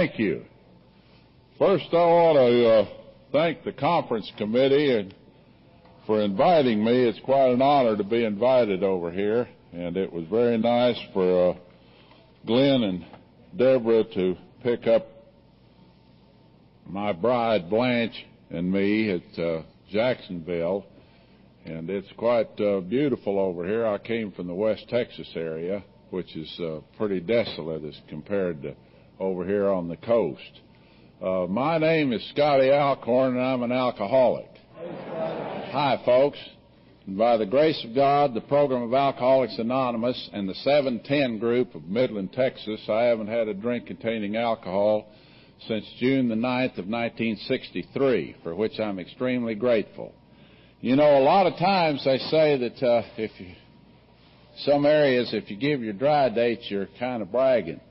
Thank you. First, I want to thank the conference committee for inviting me. It's quite an honor to be invited over here, and it was very nice for Glenn and Deborah to pick up my bride Blanche and me at Jacksonville, and it's quite beautiful over here. I came from the West Texas area, which is pretty desolate as compared to over here on the coast. My name is Scotty Alcorn, and I'm an alcoholic. Hi, folks. And by the grace of God, the program of Alcoholics Anonymous and the 710 group of Midland, Texas, I haven't had a drink containing alcohol since June the 9th of 1963, for which I'm extremely grateful. You know, a lot of times they say that some areas, if you give your dry dates, you're kind of bragging.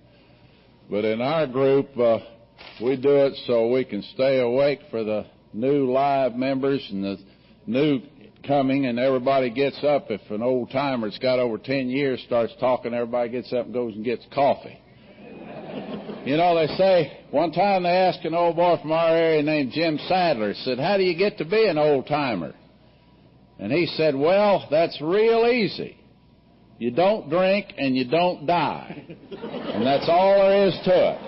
But in our group, we do it so we can stay awake for the new live members and the new coming, and everybody gets up. If an old-timer that's got over 10 years starts talking, everybody gets up and goes and gets coffee. You know, they say, one time they asked an old boy from our area named Jim Sadler, said, how do you get to be an old-timer? And he said, well, that's real easy. You don't drink and you don't die. And that's all there is to it.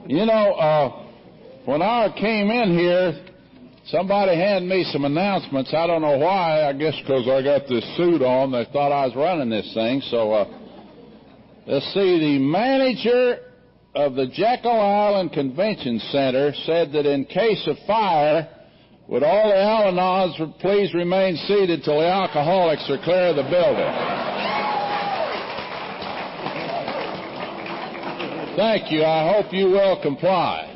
You know, when I came in here, somebody handed me some announcements. I don't know why. I guess because I got this suit on. They thought I was running this thing. So, let's see. The manager of the Jekyll Island Convention Center said that in case of fire, would all the Al-Anons please remain seated till the alcoholics are clear of the building? Thank you. I hope you will comply.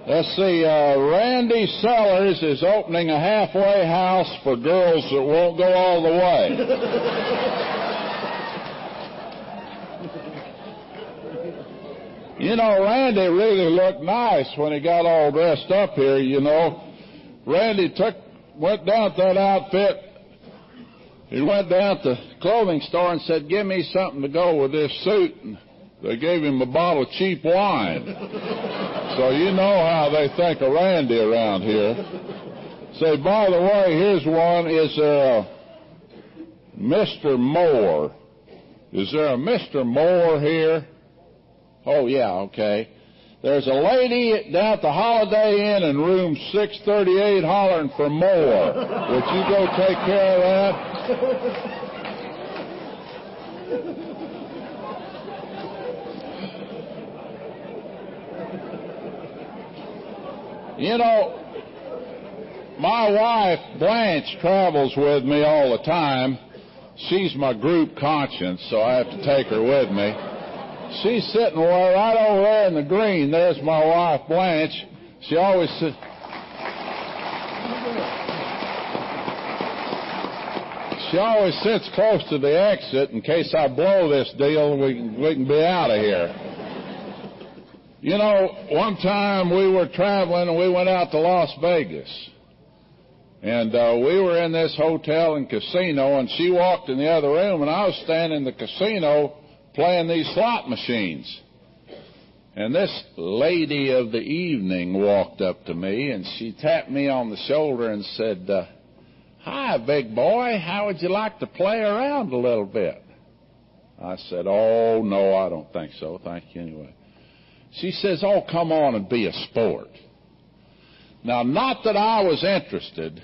Let's see. Randy Sellers is opening a halfway house for girls that won't go all the way. You know, Randy really looked nice when he got all dressed up here, you know. Randy went down to that outfit. He went down to the clothing store and said, give me something to go with this suit. And they gave him a bottle of cheap wine. So you know how they think of Randy around here. Say, by the way, here's one. Is there a Mr. Moore? Is there a Mr. Moore here? Oh, yeah, okay. There's a lady down at the Holiday Inn in room 638 hollering for more. Would you go take care of that? You know, my wife, Blanche, travels with me all the time. She's my group conscience, so I have to take her with me. She's sitting right over there in the green. There's my wife, Blanche. She always sits. She always sits close to the exit in case I blow this deal. We can be out of here. You know, one time we were traveling and we went out to Las Vegas, and we were in this hotel and casino, and she walked in the other room, and I was standing in the casino playing these slot machines. And this lady of the evening walked up to me, and she tapped me on the shoulder and said, hi, big boy, how would you like to play around a little bit? I said, oh, no, I don't think so. Thank you anyway. She says, oh, come on and be a sport. Now, not that I was interested,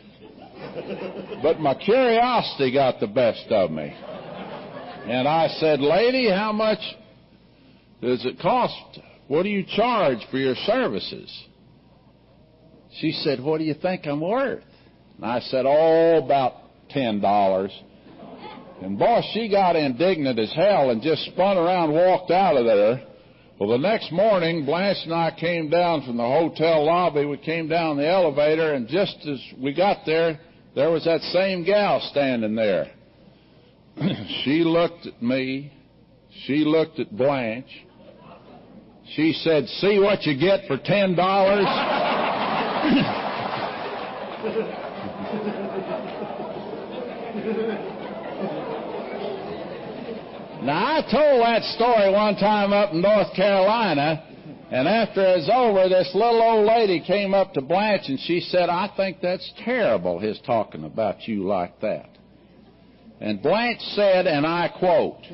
but my curiosity got the best of me. And I said, lady, how much does it cost? What do you charge for your services? She said, what do you think I'm worth? And I said, oh, about $10. And boy, she got indignant as hell and just spun around and walked out of there. Well, the next morning, Blanche and I came down from the hotel lobby. We came down the elevator, and just as we got there, there was that same gal standing there. She looked at me. She looked at Blanche. She said, see what you get for $10? Now, I told that story one time up in North Carolina, and after it was over, this little old lady came up to Blanche, and she said, I think that's terrible, his talking about you like that. And Blanche said, and I quote,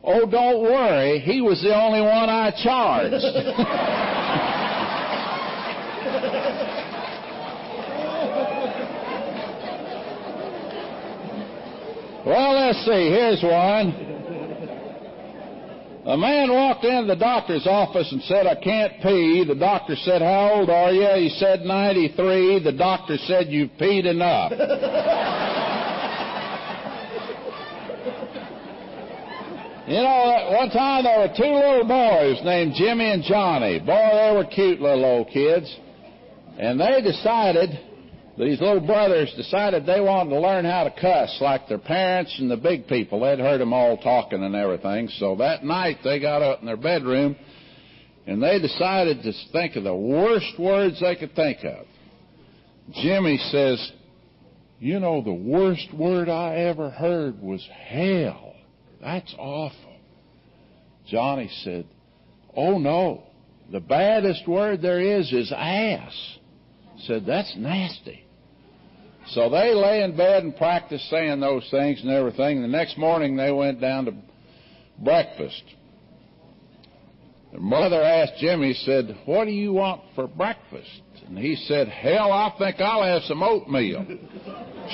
"Oh, don't worry, he was the only one I charged." Well, let's see, here's one. A man walked into the doctor's office and said, I can't pee. The doctor said, how old are you? He said, 93. The doctor said, you've peed enough. You know, one time there were two little boys named Jimmy and Johnny. Boy, they were cute little old kids. And they decided, these little brothers decided they wanted to learn how to cuss like their parents and the big people. They'd heard them all talking and everything. So that night they got up in their bedroom and they decided to think of the worst words they could think of. Jimmy says, you know, the worst word I ever heard was hell. That's awful. Johnny said, oh no, the baddest word there is ass. Said, that's nasty. So they lay in bed and practiced saying those things and everything. The next morning they went down to breakfast. The mother asked Jimmy, said, what do you want for breakfast? And he said, hell, I think I'll have some oatmeal.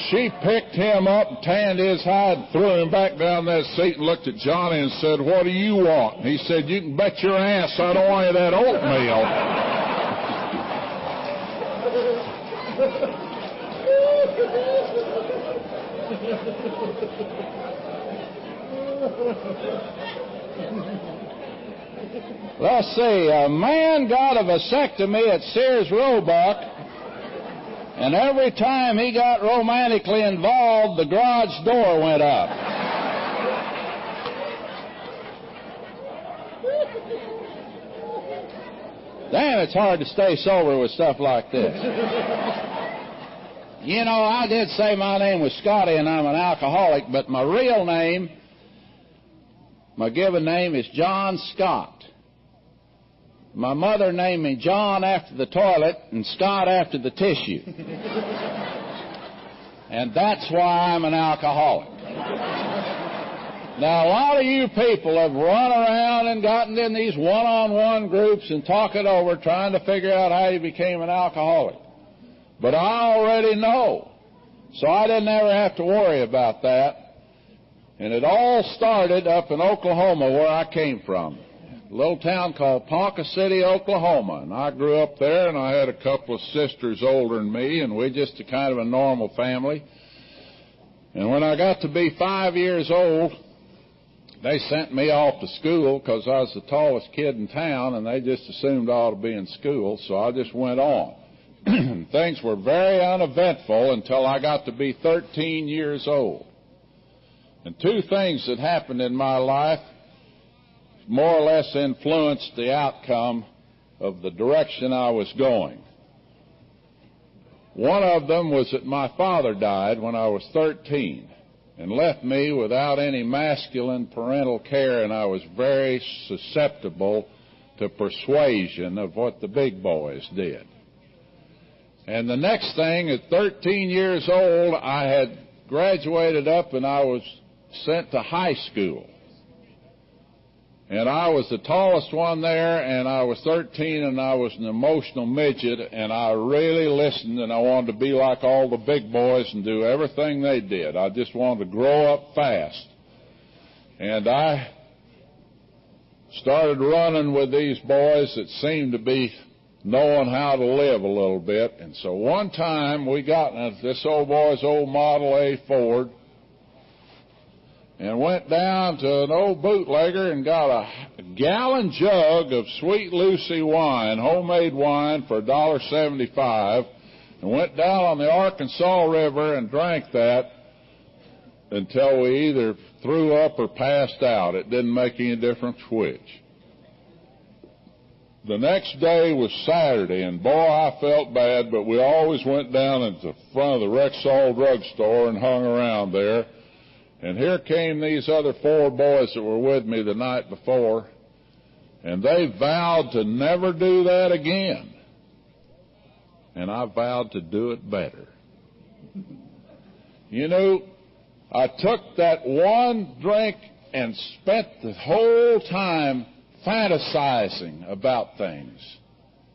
She picked him up and tanned his hide, threw him back down that seat and looked at Johnny and said, what do you want? And he said, you can bet your ass I don't want any of that oatmeal. Let's see, a man got a vasectomy at Sears Roebuck, and every time he got romantically involved, the garage door went up. Damn, it's hard to stay sober with stuff like this. You know, I did say my name was Scotty and I'm an alcoholic, but my real name, my given name is John Scott. My mother named me John after the toilet and Scott after the tissue. And that's why I'm an alcoholic. Now, a lot of you people have run around and gotten in these one-on-one groups and talk it over trying to figure out how you became an alcoholic. But I already know, so I didn't ever have to worry about that. And it all started up in Oklahoma, where I came from. A little town called Ponca City, Oklahoma. And I grew up there, and I had a couple of sisters older than me, and we're just a kind of a normal family. And when I got to be 5 years old, they sent me off to school because I was the tallest kid in town, and they just assumed I ought to be in school, so I just went on. Things were very uneventful until I got to be 13 years old. And two things that happened in my life more or less influenced the outcome of the direction I was going. One of them was that my father died when I was 13 and left me without any masculine parental care, and I was very susceptible to persuasion of what the big boys did. And the next thing, at 13 years old, I had graduated up and I was sent to high school. And I was the tallest one there, and I was 13, and I was an emotional midget, and I really listened, and I wanted to be like all the big boys and do everything they did. I just wanted to grow up fast. And I started running with these boys that seemed to be knowing how to live a little bit. And so one time we got in this old boy's old Model A Ford, and went down to an old bootlegger and got a gallon jug of Sweet Lucy wine, homemade wine, for $1.75, and went down on the Arkansas River and drank that until we either threw up or passed out. It didn't make any difference which. The next day was Saturday, and boy, I felt bad, but we always went down into the front of the Rexall drugstore and hung around there. And here came these other 4 boys that were with me the night before, and they vowed to never do that again. And I vowed to do it better. You know, I took that one drink and spent the whole time fantasizing about things.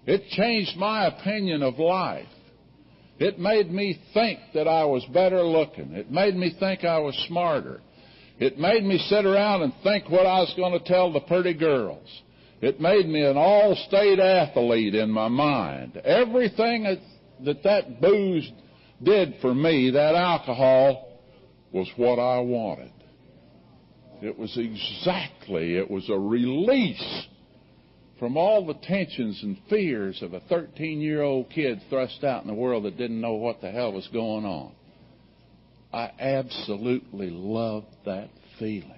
It changed my opinion of life. It made me think that I was better looking. It made me think I was smarter. It made me sit around and think what I was going to tell the pretty girls. It made me an all-state athlete in my mind. Everything that booze did for me, that alcohol, was what I wanted. It was a release from all the tensions and fears of a 13-year-old kid thrust out in the world that didn't know what the hell was going on. I absolutely loved that feeling.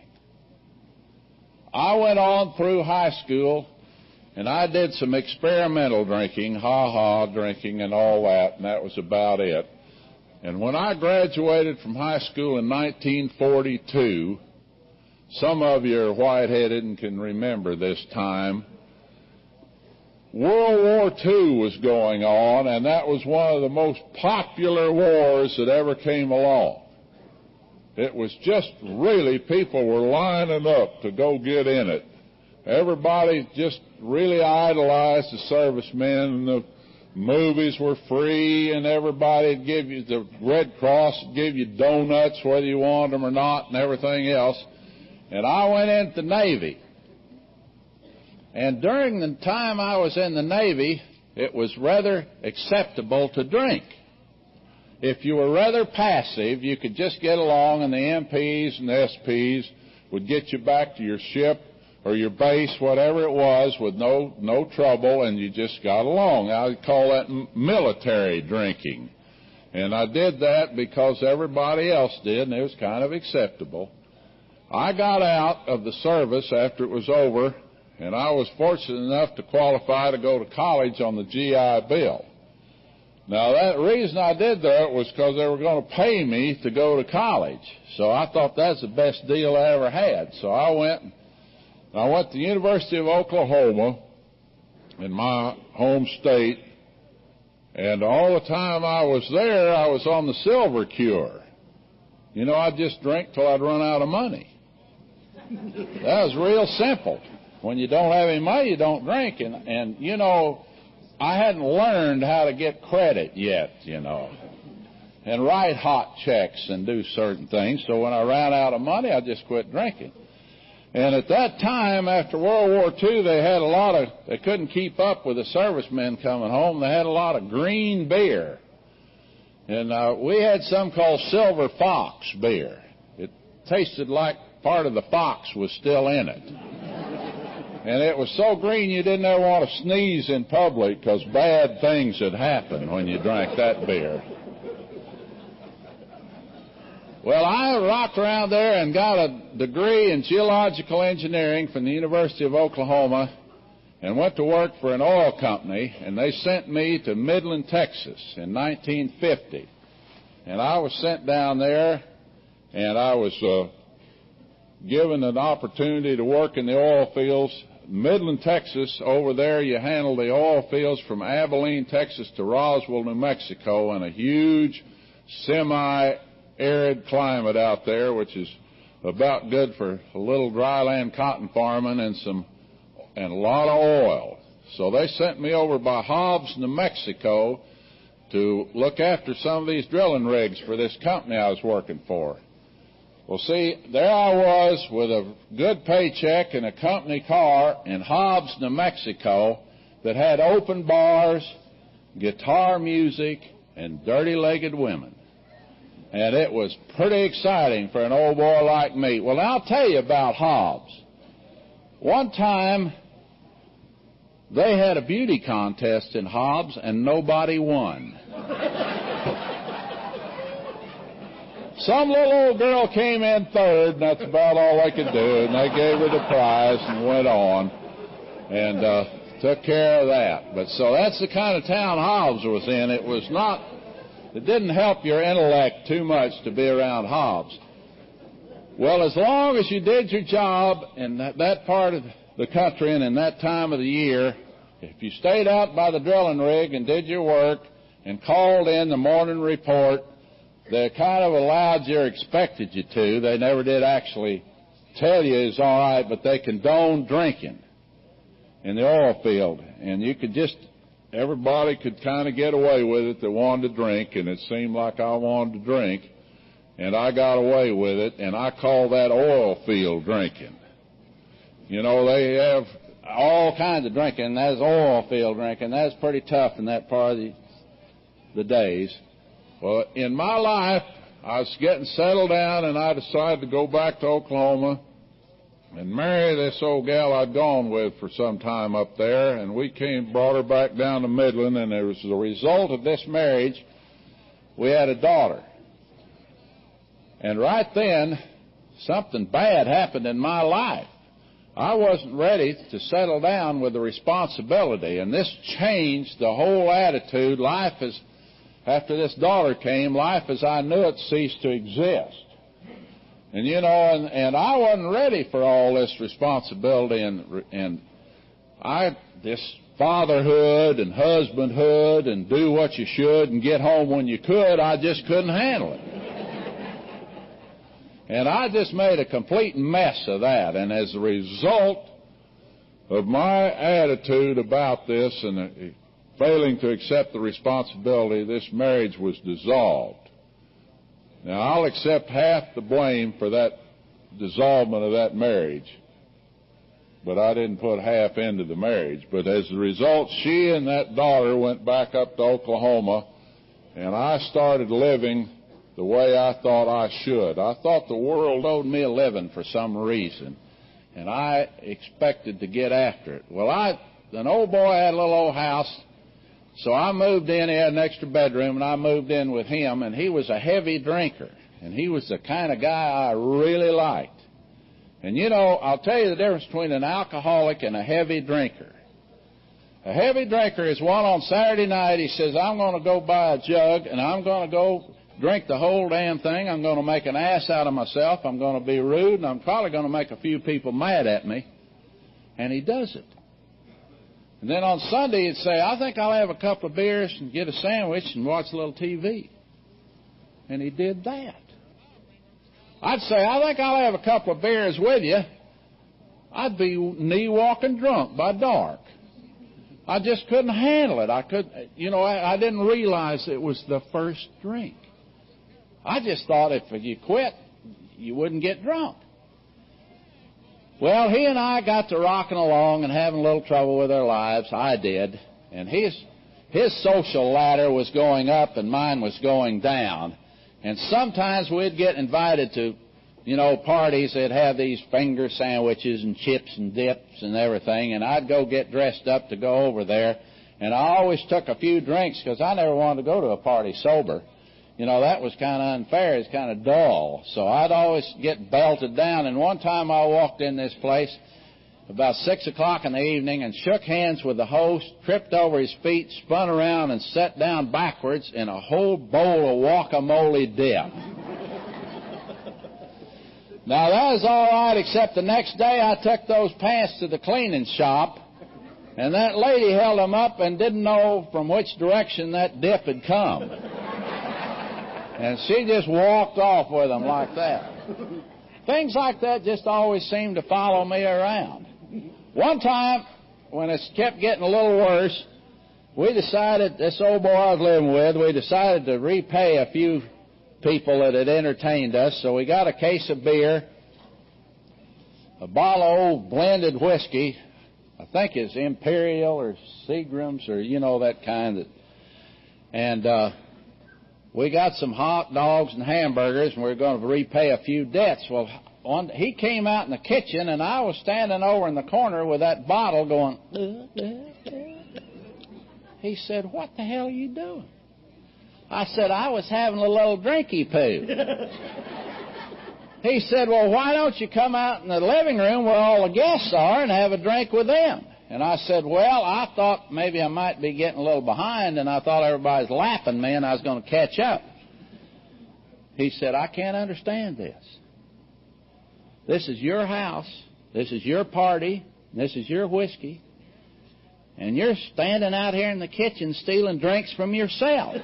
I went on through high school, and I did some experimental drinking, ha-ha drinking and all that, and that was about it. And when I graduated from high school in 1942, some of you are white-headed and can remember this time, World War II was going on, and that was one of the most popular wars that ever came along. It was just really, people were lining up to go get in it. Everybody just really idolized the servicemen, and the movies were free, and everybody would give you, the Red Cross would give you donuts whether you wanted them or not, and everything else. And I went into the Navy. And during the time I was in the Navy, it was rather acceptable to drink. If you were rather passive, you could just get along, and the MPs and the SPs would get you back to your ship or your base, whatever it was, with no trouble, and you just got along. I would call that military drinking. And I did that because everybody else did, and it was kind of acceptable. I got out of the service after it was over, and I was fortunate enough to qualify to go to college on the GI Bill. Now, that reason I did that was because they were going to pay me to go to college. So I thought that's the best deal I ever had. So I went to the University of Oklahoma in my home state, and all the time I was there, I was on the silver cure. You know, I'd just drink till I'd run out of money. That was real simple. When you don't have any money, you don't drink. And you know, I hadn't learned how to get credit yet, you know, and write hot checks and do certain things. So when I ran out of money, I just quit drinking. And at that time, after World War II, they couldn't keep up with the servicemen coming home. They had a lot of green beer. And we had some called Silver Fox beer. It tasted like part of the fox was still in it. And it was so green you didn't ever want to sneeze in public because bad things had happened when you drank that beer. Well, I rocked around there and got a degree in geological engineering from the University of Oklahoma and went to work for an oil company, and they sent me to Midland, Texas in 1950. And I was sent down there, and I was given an opportunity to work in the oil fields. Midland, Texas, over there you handle the oil fields from Abilene, Texas to Roswell, New Mexico, in a huge semi-arid climate out there, which is about good for a little dryland cotton farming and a lot of oil. So they sent me over by Hobbs, New Mexico, to look after some of these drilling rigs for this company I was working for. Well, see, there I was with a good paycheck in a company car in Hobbs, New Mexico, that had open bars, guitar music, and dirty-legged women. And it was pretty exciting for an old boy like me. Well, I'll tell you about Hobbs. One time, they had a beauty contest in Hobbs, and nobody won. Some little old girl came in third, and that's about all they could do, and they gave her the prize and went on and took care of that. But so that's the kind of town Hobbs was in. It didn't help your intellect too much to be around Hobbs. Well, as long as you did your job in that part of the country and in that time of the year, if you stayed out by the drilling rig and did your work and called in the morning report, they kind of allowed you or expected you to. They never did actually tell you it's all right, but they condoned drinking in the oil field. And you could just, everybody could kind of get away with it that wanted to drink, and it seemed like I wanted to drink, and I got away with it, and I call that oil field drinking. You know, they have all kinds of drinking. That's oil field drinking. That's pretty tough in that part of the days. Well, in my life, I was getting settled down, and I decided to go back to Oklahoma and marry this old gal I'd gone with for some time up there, and we brought her back down to Midland, and as a result of this marriage, we had a daughter. And right then, something bad happened in my life. I wasn't ready to settle down with the responsibility, and this changed the whole attitude. After this daughter came, life as I knew it ceased to exist. And, you know, and I wasn't ready for all this responsibility and this fatherhood and husbandhood and do what you should and get home when you could. I just couldn't handle it. And I just made a complete mess of that. And as a result of my attitude about this and failing to accept the responsibility, this marriage was dissolved. Now, I'll accept half the blame for that dissolvement of that marriage, but I didn't put half into the marriage. But as a result, she and that daughter went back up to Oklahoma, and I started living the way I thought I should. I thought the world owed me a living for some reason, and I expected to get after it. Well, an old boy had a little old house, so I moved in. He had an extra bedroom, and I moved in with him, and he was a heavy drinker, and he was the kind of guy I really liked. And, you know, I'll tell you the difference between an alcoholic and a heavy drinker. A heavy drinker is one on Saturday night. He says, I'm going to go buy a jug, and I'm going to go drink the whole damn thing. I'm going to make an ass out of myself. I'm going to be rude, and I'm probably going to make a few people mad at me. And he does it. And then on Sunday he'd say, I think I'll have a couple of beers and get a sandwich and watch a little TV. And he did that. I'd say, I think I'll have a couple of beers with you. I'd be knee-walking drunk by dark. I just couldn't handle it. I didn't realize it was the first drink. I just thought if you quit, you wouldn't get drunk. Well, he and I got to rocking along and having a little trouble with our lives. I did. And his social ladder was going up and mine was going down. And sometimes we'd get invited to, parties that have these finger sandwiches and chips and dips and everything. And I'd go get dressed up to go over there. And I always took a few drinks because I never wanted to go to a party sober. That was kind of unfair. It's kind of dull. So I'd always get belted down. And one time I walked in this place about 6 o'clock in the evening and shook hands with the host, tripped over his feet, spun around, and sat down backwards in a whole bowl of guacamole dip. Now, that was all right, except the next day I took those pants to the cleaning shop, and that lady held them up and didn't know from which direction that dip had come. And she just walked off with them like that. Things like that just always seem to follow me around. One time, when it kept getting a little worse, this old boy I was living with, we decided to repay a few people that had entertained us. So we got a case of beer, a bottle of old blended whiskey, I think it's Imperial or Seagram's or, that kind. And we got some hot dogs and hamburgers, and we were going to repay a few debts. Well, he came out in the kitchen, and I was standing over in the corner with that bottle going, He said, what the hell are you doing? I said, I was having a little drinky poo. He said, well, why don't you come out in the living room where all the guests are and have a drink with them? And I said, well, I thought maybe I might be getting a little behind, and I thought everybody's laughing at me and I was going to catch up. He said, I can't understand this. This is your house. This is your party. This is your whiskey. And you're standing out here in the kitchen stealing drinks from yourself.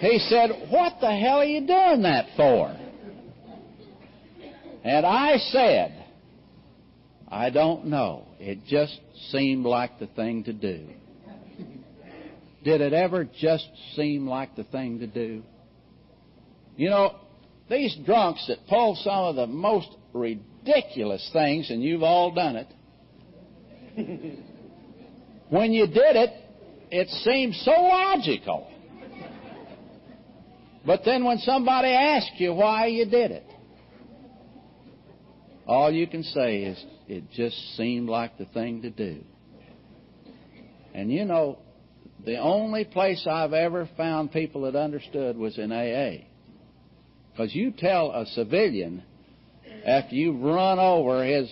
He said, what the hell are you doing that for? And I said, I don't know. It just seemed like the thing to do. Did it ever just seem like the thing to do? You know, these drunks that pull some of the most ridiculous things, and you've all done it, when you did it, it seemed so logical. But then when somebody asks you why you did it, all you can say is, it just seemed like the thing to do. And you know, the only place I've ever found people that understood was in AA. Because you tell a civilian, after you've run over his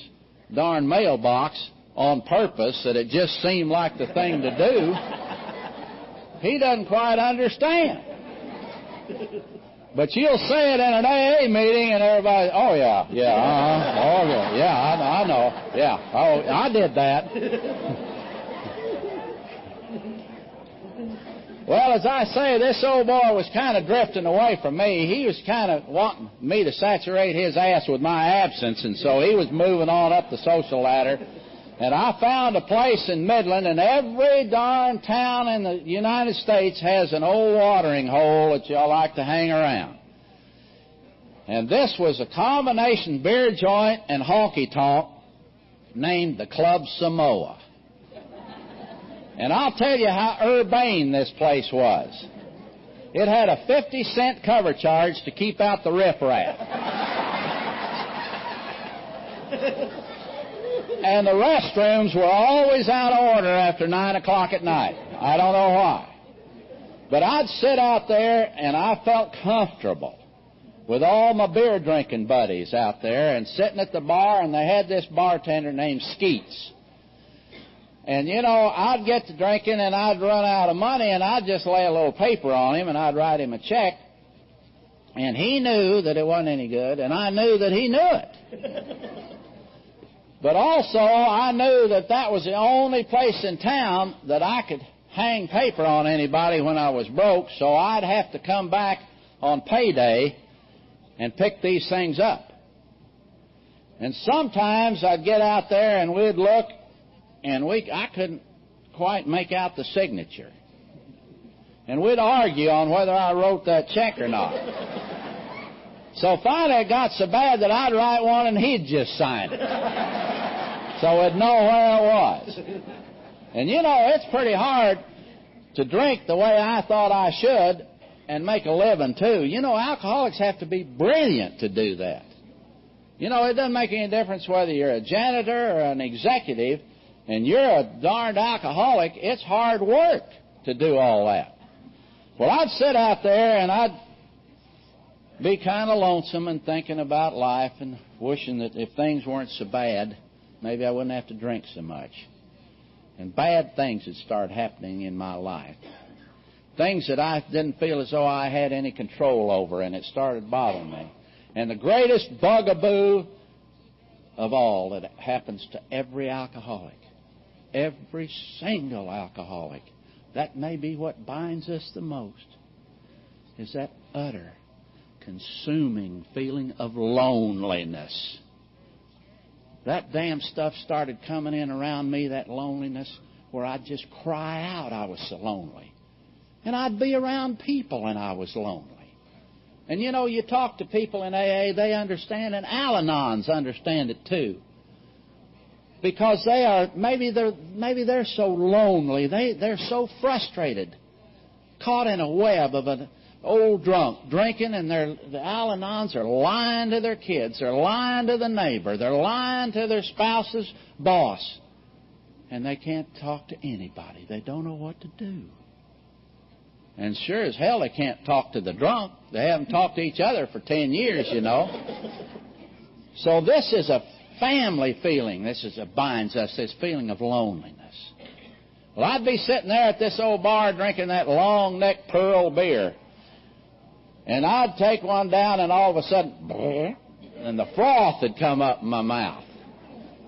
darn mailbox on purpose, that it just seemed like the thing to do, he doesn't quite understand. But you'll say it in an AA meeting, and everybody, oh yeah, I know, yeah, oh, I did that. Well, as I say, this old boy was kind of drifting away from me. He was kind of wanting me to saturate his ass with my absence, and so he was moving on up the social ladder. And I found a place in Midland, and every darn town in the United States has an old watering hole that y'all like to hang around. And this was a combination beer joint and honky-tonk named the Club Samoa. And I'll tell you how urbane this place was. It had a 50-cent cover charge to keep out the riffraff. And the restrooms were always out of order after 9 o'clock at night. I don't know why. But I'd sit out there, and I felt comfortable with all my beer-drinking buddies out there and sitting at the bar, and they had this bartender named Skeets. And, you know, I'd get to drinking, and I'd run out of money, and I'd just lay a little paper on him, and I'd write him a check. And he knew that it wasn't any good, and I knew that he knew it. But also, I knew that that was the only place in town that I could hang paper on anybody when I was broke, so I'd have to come back on payday and pick these things up. And sometimes I'd get out there and we'd look, and I couldn't quite make out the signature. And we'd argue on whether I wrote that check or not. So finally it got so bad that I'd write one and he'd just sign it. So we'd know where it was. And you know, it's pretty hard to drink the way I thought I should and make a living too. You know, alcoholics have to be brilliant to do that. You know, it doesn't make any difference whether you're a janitor or an executive and you're a darned alcoholic. It's hard work to do all that. Well, I'd sit out there and I'd be kind of lonesome and thinking about life and wishing that if things weren't so bad, maybe I wouldn't have to drink so much. And bad things would start happening in my life. Things that I didn't feel as though I had any control over, and it started bothering me. And the greatest bugaboo of all that happens to every alcoholic, every single alcoholic, that may be what binds us the most, is that utter, consuming feeling of loneliness. That damn stuff started coming in around me, that loneliness, where I'd just cry out I was so lonely. And I'd be around people and I was lonely. And you know, you talk to people in AA, they understand, and Al-Anons understand it too. Because they are, maybe they're so lonely, they're so frustrated, caught in a web of an old drunk drinking, and the Al-Anons are lying to their kids, they're lying to the neighbor, they're lying to their spouse's boss, and they can't talk to anybody. They don't know what to do. And sure as hell they can't talk to the drunk. They haven't talked to each other for 10 years, you know. So this is a family feeling. This binds us, this feeling of loneliness. Well, I'd be sitting there at this old bar drinking that long neck pearl beer. And I'd take one down, and all of a sudden, and the froth would come up in my mouth.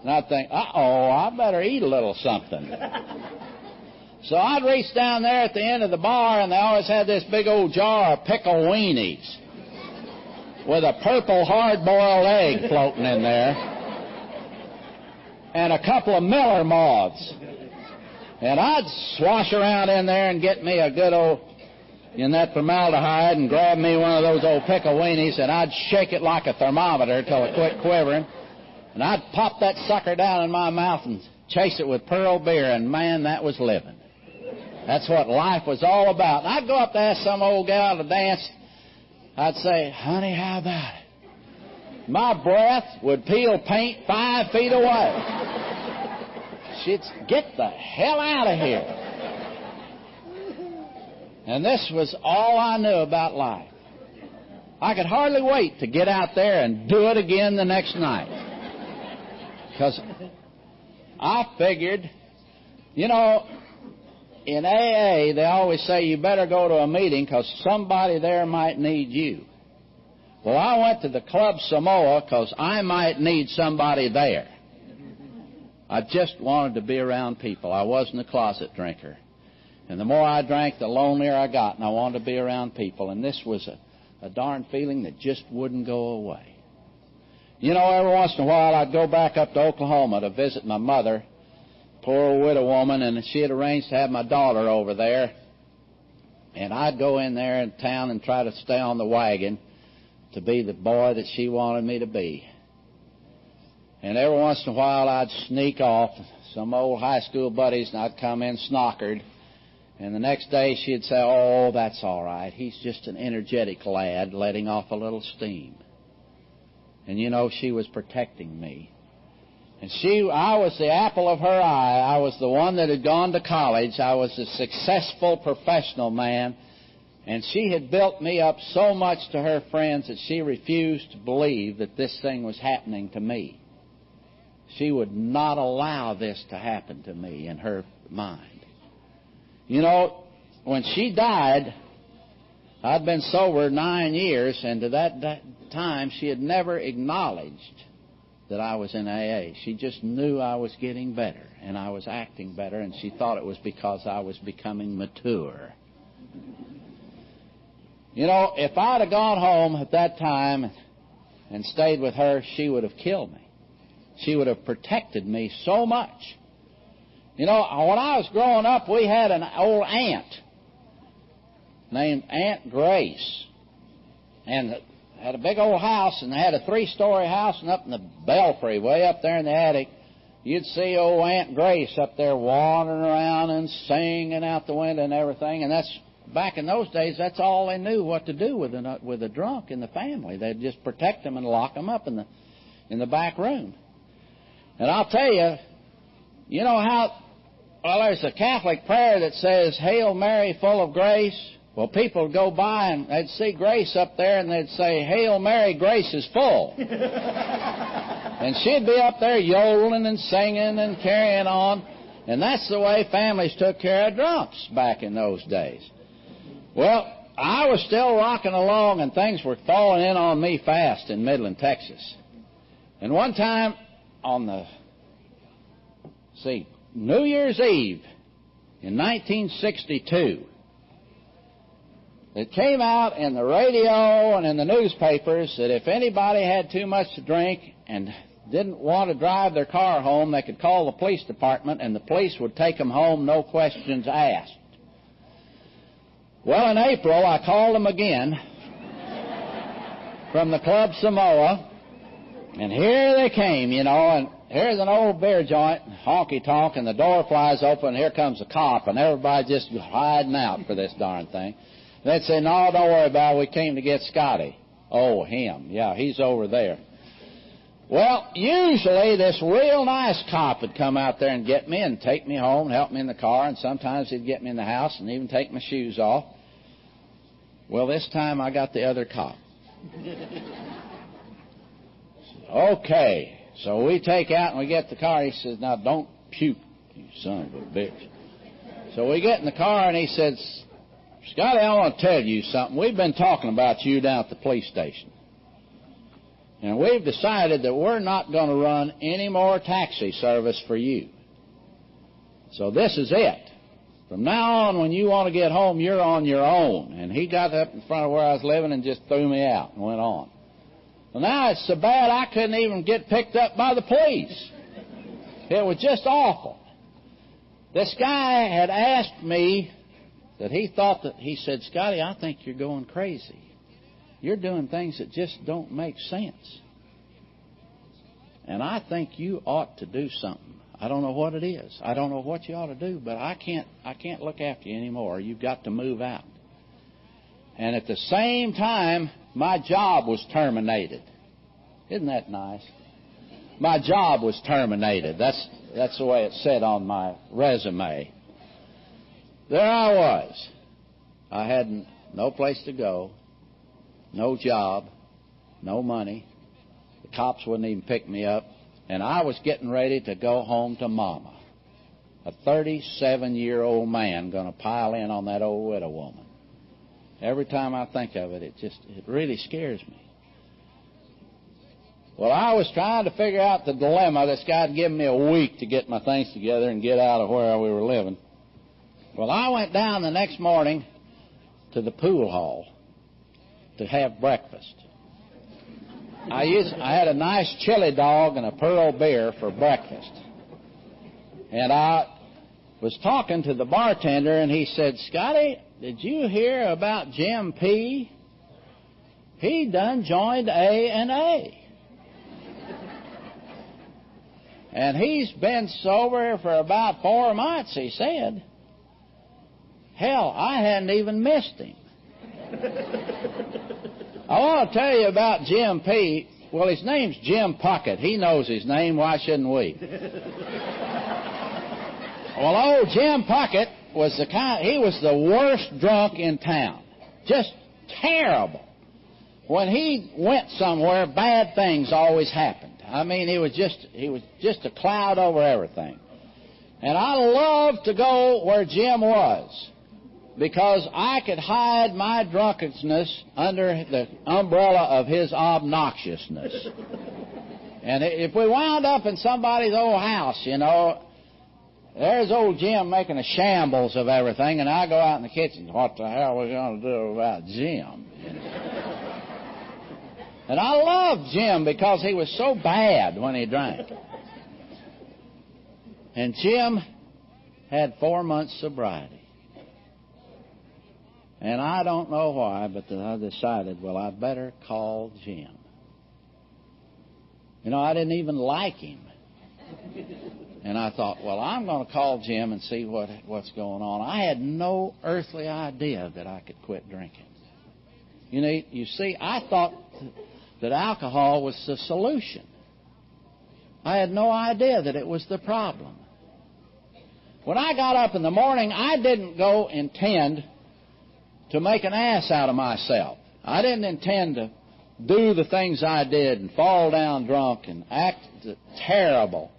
And I'd think, uh-oh, I better eat a little something. So I'd reach down there at the end of the bar, and they always had this big old jar of pickle weenies with a purple hard-boiled egg floating in there and a couple of Miller moths. And I'd swash around in there and get me a good old, in that formaldehyde, and grab me one of those old pickle weenies, and I'd shake it like a thermometer till it quit quivering. And I'd pop that sucker down in my mouth and chase it with pearl beer, and man, that was living. That's what life was all about. And I'd go up to ask some old gal to dance. I'd say, honey, how about it? My breath would peel paint 5 feet away. She'd get the hell out of here. And this was all I knew about life. I could hardly wait to get out there and do it again the next night. Because I figured, you know, in AA, they always say you better go to a meeting because somebody there might need you. Well, I went to the Club Samoa because I might need somebody there. I just wanted to be around people. I wasn't a closet drinker. And the more I drank, the lonelier I got, and I wanted to be around people. And this was a darn feeling that just wouldn't go away. You know, every once in a while I'd go back up to Oklahoma to visit my mother, poor old widow woman, and she had arranged to have my daughter over there. And I'd go in there in town and try to stay on the wagon to be the boy that she wanted me to be. And every once in a while I'd sneak off, some old high school buddies, and I'd come in snockered. And the next day she'd say, oh, that's all right. He's just an energetic lad letting off a little steam. And, you know, she was protecting me. And I was the apple of her eye. I was the one that had gone to college. I was a successful professional man. And she had built me up so much to her friends that she refused to believe that this thing was happening to me. She would not allow this to happen to me in her mind. You know, when she died, I'd been sober 9 years, and to that time she had never acknowledged that I was in AA. She just knew I was getting better, and I was acting better, and she thought it was because I was becoming mature. You know, if I'd have gone home at that time and stayed with her, she would have killed me. She would have protected me so much. You know, when I was growing up, we had an old aunt named Aunt Grace. And had a big old house, and they had a 3-story house, and up in the belfry, way up there in the attic, you'd see old Aunt Grace up there wandering around and singing out the window and everything. And that's, back in those days, that's all they knew what to do with a drunk in the family. They'd just protect them and lock them up in the back room. And I'll tell you, you know how, well, there's a Catholic prayer that says, Hail Mary, full of grace. Well, people would go by and they'd see Grace up there and they'd say, Hail Mary, grace is full. And she'd be up there yodeling and singing and carrying on. And that's the way families took care of drunks back in those days. Well, I was still rocking along and things were falling in on me fast in Midland, Texas. And one time on New Year's Eve in 1962, it came out in the radio and in the newspapers that if anybody had too much to drink and didn't want to drive their car home, they could call the police department and the police would take them home, no questions asked. Well, in April, I called them again from the Club Samoa, and here they came, you know, and here's an old beer joint, honky-tonk, and the door flies open, and here comes a cop, and everybody just hiding out for this darn thing. They'd say, no, don't worry about it, we came to get Scotty. Oh, him. Yeah, he's over there. Well, usually this real nice cop would come out there and get me and take me home and help me in the car, and sometimes he'd get me in the house and even take my shoes off. Well, this time I got the other cop. Okay, so we take out and we get the car. He says, now don't puke, you son of a bitch. So we get in the car and he says, Scotty, I want to tell you something. We've been talking about you down at the police station. And we've decided that we're not going to run any more taxi service for you. So this is it. From now on, when you want to get home, you're on your own. And he got up in front of where I was living and just threw me out and went on. Well, now it's so bad I couldn't even get picked up by the police. It was just awful. This guy had asked me that he said, Scotty, I think you're going crazy. You're doing things that just don't make sense. And I think you ought to do something. I don't know what it is. I don't know what you ought to do, but I can't look after you anymore. You've got to move out. And at the same time, my job was terminated. Isn't that nice? My job was terminated. That's the way it said on my resume. There I was. I had no place to go, no job, no money. The cops wouldn't even pick me up. And I was getting ready to go home to Mama. A 37-year-old man going to pile in on that old widow woman. Every time I think of it, it really scares me. Well, I was trying to figure out the dilemma. This guy had given me a week to get my things together and get out of where we were living. Well, I went down the next morning to the pool hall to have breakfast. I had a nice chili dog and a pearl beer for breakfast. And I was talking to the bartender, and he said, Scotty, did you hear about Jim P.? He done joined A&A. And he's been sober for about 4 months, he said. Hell, I hadn't even missed him. I want to tell you about Jim P. Well, his name's Jim Puckett. He knows his name. Why shouldn't we? Well, old Jim Puckett was he was the worst drunk in town. Just terrible. When he went somewhere, bad things always happened. I mean, he was just a cloud over everything. And I loved to go where Jim was, because I could hide my drunkenness under the umbrella of his obnoxiousness. And if we wound up in somebody's old house, there's old Jim making a shambles of everything, and I go out in the kitchen, what the hell are we going to do about Jim? And I loved Jim because he was so bad when he drank. And Jim had 4 months sobriety. And I don't know why, but I decided, well, I better call Jim. I didn't even like him. And I thought, well, I'm going to call Jim and see what's going on. I had no earthly idea that I could quit drinking. You see, I thought that alcohol was the solution. I had no idea that it was the problem. When I got up in the morning, I didn't go intend to make an ass out of myself. I didn't intend to do the things I did and fall down drunk and act terrible.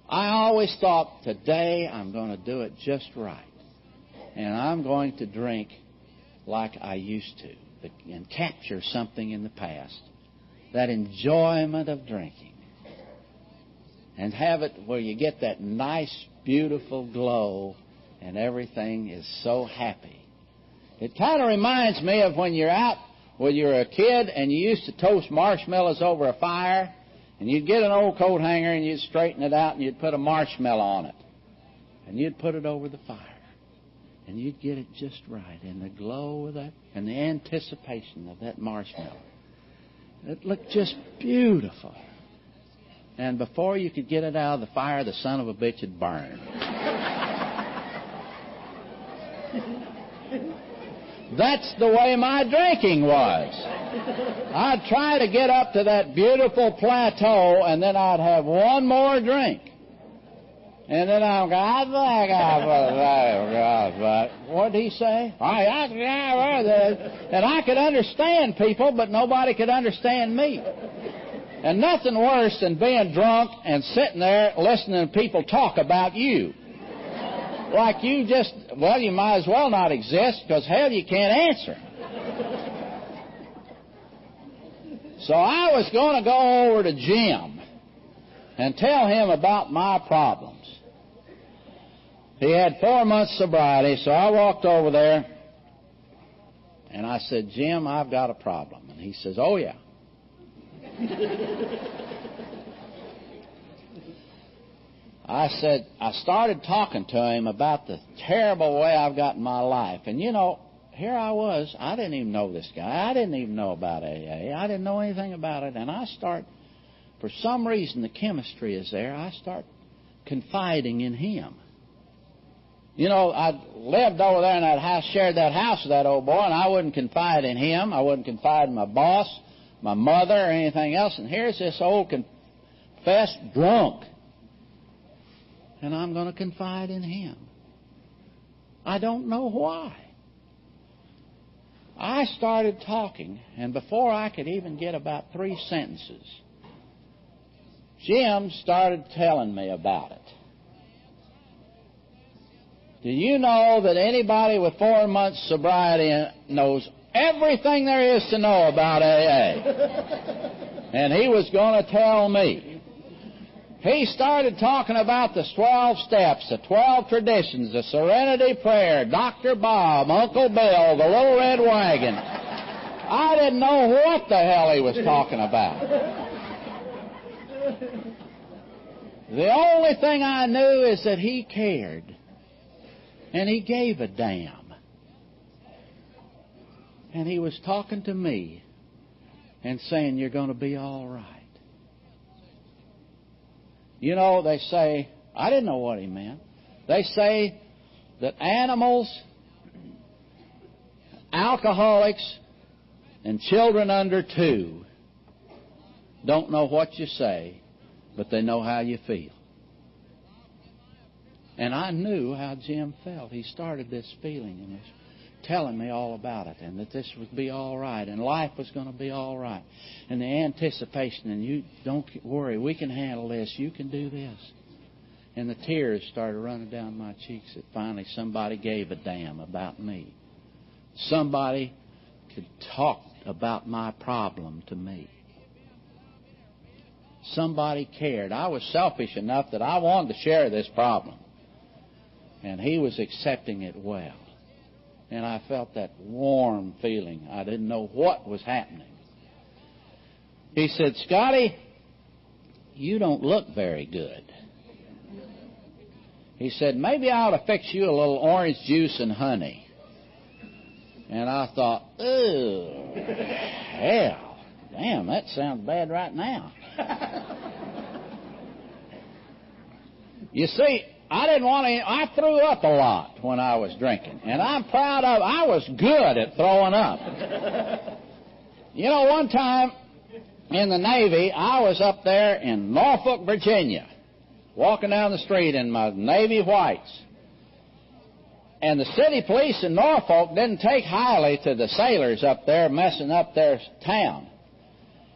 I always thought, today I'm going to do it just right. And I'm going to drink like I used to and capture something in the past, that enjoyment of drinking, and have it where you get that nice, beautiful glow and everything is so happy. It kind of reminds me of when you're out, when you were a kid and you used to toast marshmallows over a fire, and you'd get an old coat hanger and you'd straighten it out and you'd put a marshmallow on it, and you'd put it over the fire, and you'd get it just right, and the glow of that and the anticipation of that marshmallow. It looked just beautiful. And before you could get it out of the fire, the son of a bitch had burned. That's the way my drinking was. I'd try to get up to that beautiful plateau, and then I'd have one more drink. And then I'd go, what did he say? And I could understand people, but nobody could understand me. And nothing worse than being drunk and sitting there listening to people talk about you. like you just, well, you might as well not exist, because hell, you can't answer. So I was going to go over to Jim and tell him about my problems. He had 4 months sobriety, so I walked over there, and I said, Jim, I've got a problem. And he says, oh, yeah. I started talking to him about the terrible way I've got in my life. And, you know, here I was. I didn't even know this guy. I didn't even know about AA. I didn't know anything about it. And I start, for some reason, the chemistry is there. I start confiding in him. You know, I lived over there in that house, shared that house with that old boy, and I wouldn't confide in him. I wouldn't confide in my boss, my mother, or anything else. And here's this old confessed drunk. And I'm going to confide in him. I don't know why. I started talking, and before I could even get about 3 sentences, Jim started telling me about it. Do you know that anybody with 4 months sobriety knows everything there is to know about AA? And he was going to tell me. He started talking about the 12 steps, the 12 traditions, the Serenity Prayer, Dr. Bob, Uncle Bill, the Little Red Wagon. I didn't know what the hell he was talking about. The only thing I knew is that he cared. And he gave a damn. And he was talking to me and saying, you're going to be all right. You know, they say, I didn't know what he meant. They say that animals, alcoholics, and children under 2 don't know what you say, but they know how you feel. And I knew how Jim felt. He started this feeling and was telling me all about it, and that this would be all right, and life was going to be all right. And the anticipation, and you don't worry, we can handle this, you can do this. And the tears started running down my cheeks that finally somebody gave a damn about me. Somebody could talk about my problem to me. Somebody cared. I was selfish enough that I wanted to share this problem. And he was accepting it well. And I felt that warm feeling. I didn't know what was happening. He said, Scotty, you don't look very good. He said, maybe I ought to fix you a little orange juice and honey. And I thought, oh, hell, damn, that sounds bad right now. You see, I didn't want to, I threw up a lot when I was drinking. And I'm proud of, I was good at throwing up. You know, one time in the Navy, I was up there in Norfolk, Virginia, walking down the street in my Navy whites. And the city police in Norfolk didn't take highly to the sailors up there messing up their town.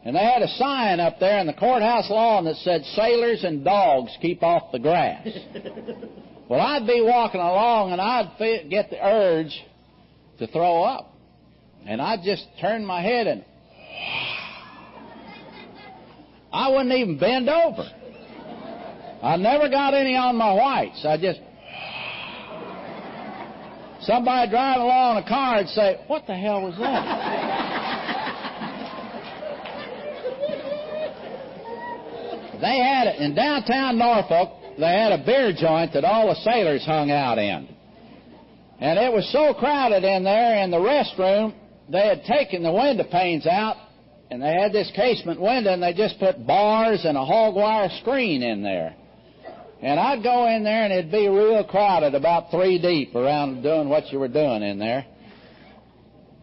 And they had a sign up there in the courthouse lawn that said, sailors and dogs keep off the grass. Well, I'd be walking along and I'd get the urge to throw up. And I'd just turn my head and I wouldn't even bend over. I never got any on my whites. I just... Somebody driving along in a car would say, what the hell was that? They had it in downtown Norfolk. They had a beer joint that all the sailors hung out in. And it was so crowded in there in the restroom, they had taken the window panes out, and they had this casement window, and they just put bars and a hog wire screen in there. And I'd go in there, and it'd be real crowded, about 3 deep, around doing what you were doing in there.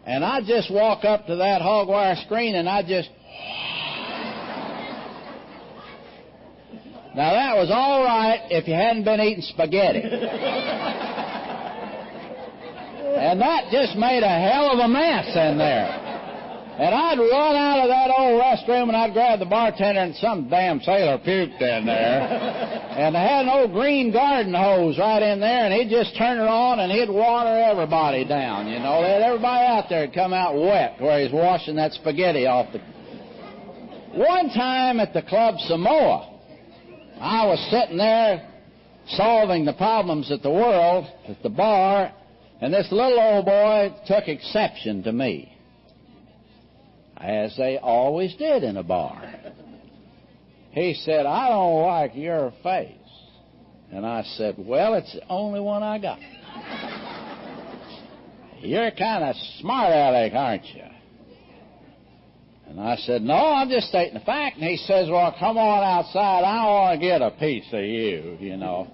And I'd just walk up to that hog wire screen, and I'd just... Now, that was all right if you hadn't been eating spaghetti. And that just made a hell of a mess in there. And I'd run out of that old restroom and I'd grab the bartender, and some damn sailor puked in there. And they had an old green garden hose right in there, and he'd just turn it on and he'd water everybody down, you know. Everybody out there would come out wet where he's washing that spaghetti off the... One time at the Club Samoa, I was sitting there solving the problems of the world at the bar, and this little old boy took exception to me, as they always did in a bar. He said, "I don't like your face." And I said, "Well, it's the only one I got." "You're kind of smart aleck, aren't you?" And I said, "No, I'm just stating the fact." And he says, "Well, come on outside. I want to get a piece of you, you know."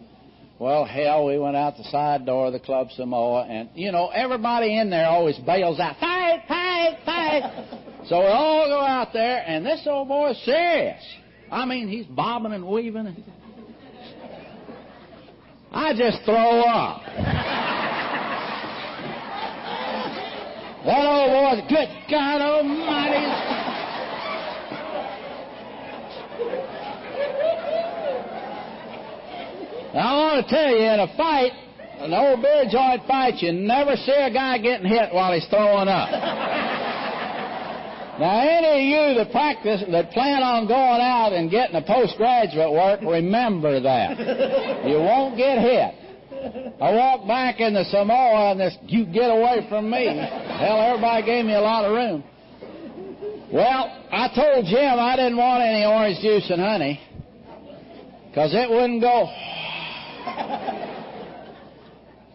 Well, hell, we went out the side door of the Club Samoa, and, you know, everybody in there always bails out, "Fight, fight, fight." So we all go out there, and this old boy's serious. I mean, he's bobbing and weaving. And I just throw up. That old boy, good God Almighty. Now, I want to tell you, in a fight, an old beer joint fight, you never see a guy getting hit while he's throwing up. Now, any of you that plan on going out and getting a postgraduate work, remember that. You won't get hit. I walked back in the Samoa, and this, "You get away from me." Hell, everybody gave me a lot of room. Well, I told Jim I didn't want any orange juice and honey, because it wouldn't go.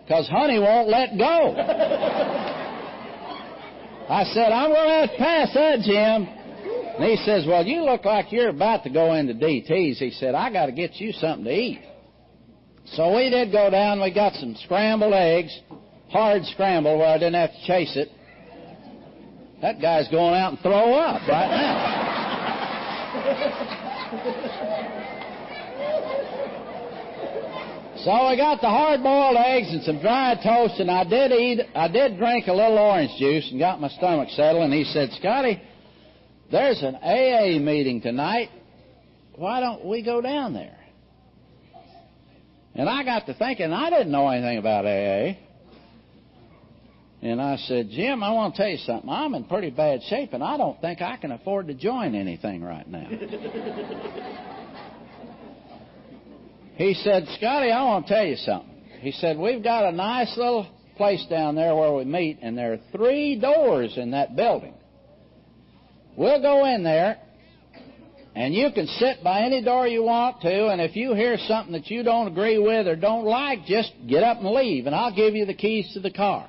Because honey won't let go. I said, "I'm going to have to pass that, Jim." And he says, "Well, you look like you're about to go into DT's." He said, "I got to get you something to eat." So we did go down. We got some scrambled eggs, hard scrambled where I didn't have to chase it. That guy's going out and throw up right now. So I got the hard-boiled eggs and some dried toast, and I did drink a little orange juice and got my stomach settled. And he said, "Scotty, there's an AA meeting tonight. Why don't we go down there?" And I got to thinking, I didn't know anything about AA. And I said, "Jim, I want to tell you something. I'm in pretty bad shape, and I don't think I can afford to join anything right now." He said, "Scotty, I want to tell you something." He said, "We've got a nice little place down there where we meet, and there are 3 doors in that building. We'll go in there, and you can sit by any door you want to, and if you hear something that you don't agree with or don't like, just get up and leave, and I'll give you the keys to the car."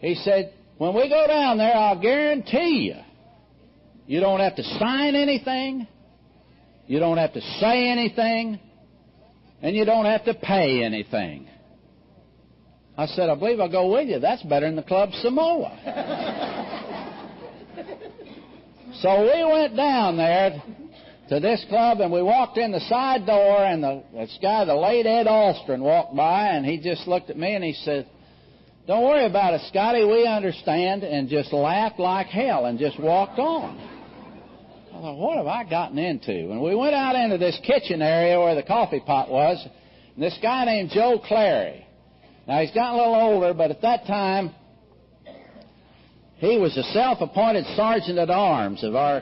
He said, "When we go down there, I'll guarantee you don't have to sign anything, you don't have to say anything, and you don't have to pay anything." I said, "I believe I'll go with you. That's better than the Club Samoa." So we went down there to this club, and we walked in the side door, and this guy, the late Ed Alstron, walked by, and he just looked at me, and he said, "Don't worry about it, Scotty, we understand," and just laughed like hell and just walked on. I thought, what have I gotten into? And we went out into this kitchen area where the coffee pot was, and this guy named Joe Clary. Now, he's gotten a little older, but at that time, he was a self-appointed sergeant at arms of our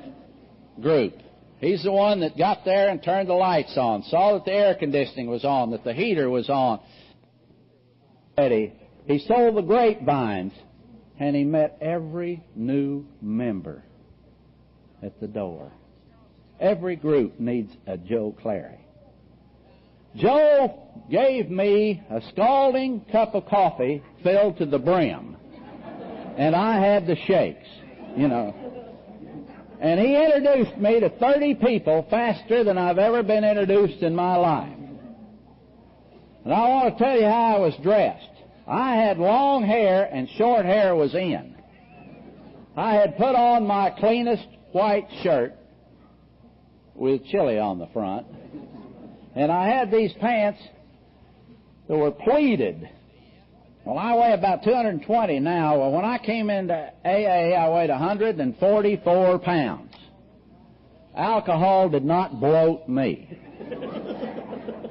group. He's the one that got there and turned the lights on, saw that the air conditioning was on, that the heater was on. He sold the grapevines, and he met every new member at the door. Every group needs a Joe Clary. Joe gave me a scalding cup of coffee filled to the brim, and I had the shakes, you know. And he introduced me to 30 people faster than I've ever been introduced in my life. And I want to tell you how I was dressed. I had long hair, and short hair was in. I had put on my cleanest white shirt with chili on the front, and I had these pants that were pleated, Well, I weigh about 220 now. Well, when I came into AA, I weighed 144 pounds. Alcohol did not bloat me.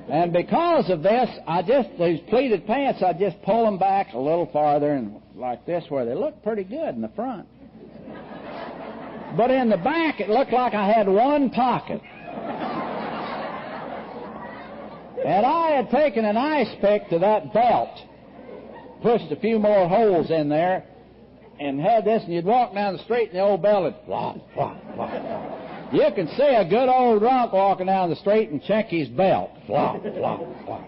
And because of this, these pleated pants, I just pull them back a little farther and like this, where they look pretty good in the front. But in the back, it looked like I had one pocket. And I had taken an ice pick to that belt, pushed a few more holes in there, and had this, and you'd walk down the street, and the old belt would flop, flop, flop, flop. You can see a good old drunk walking down the street and check his belt. Flop, flop, flop.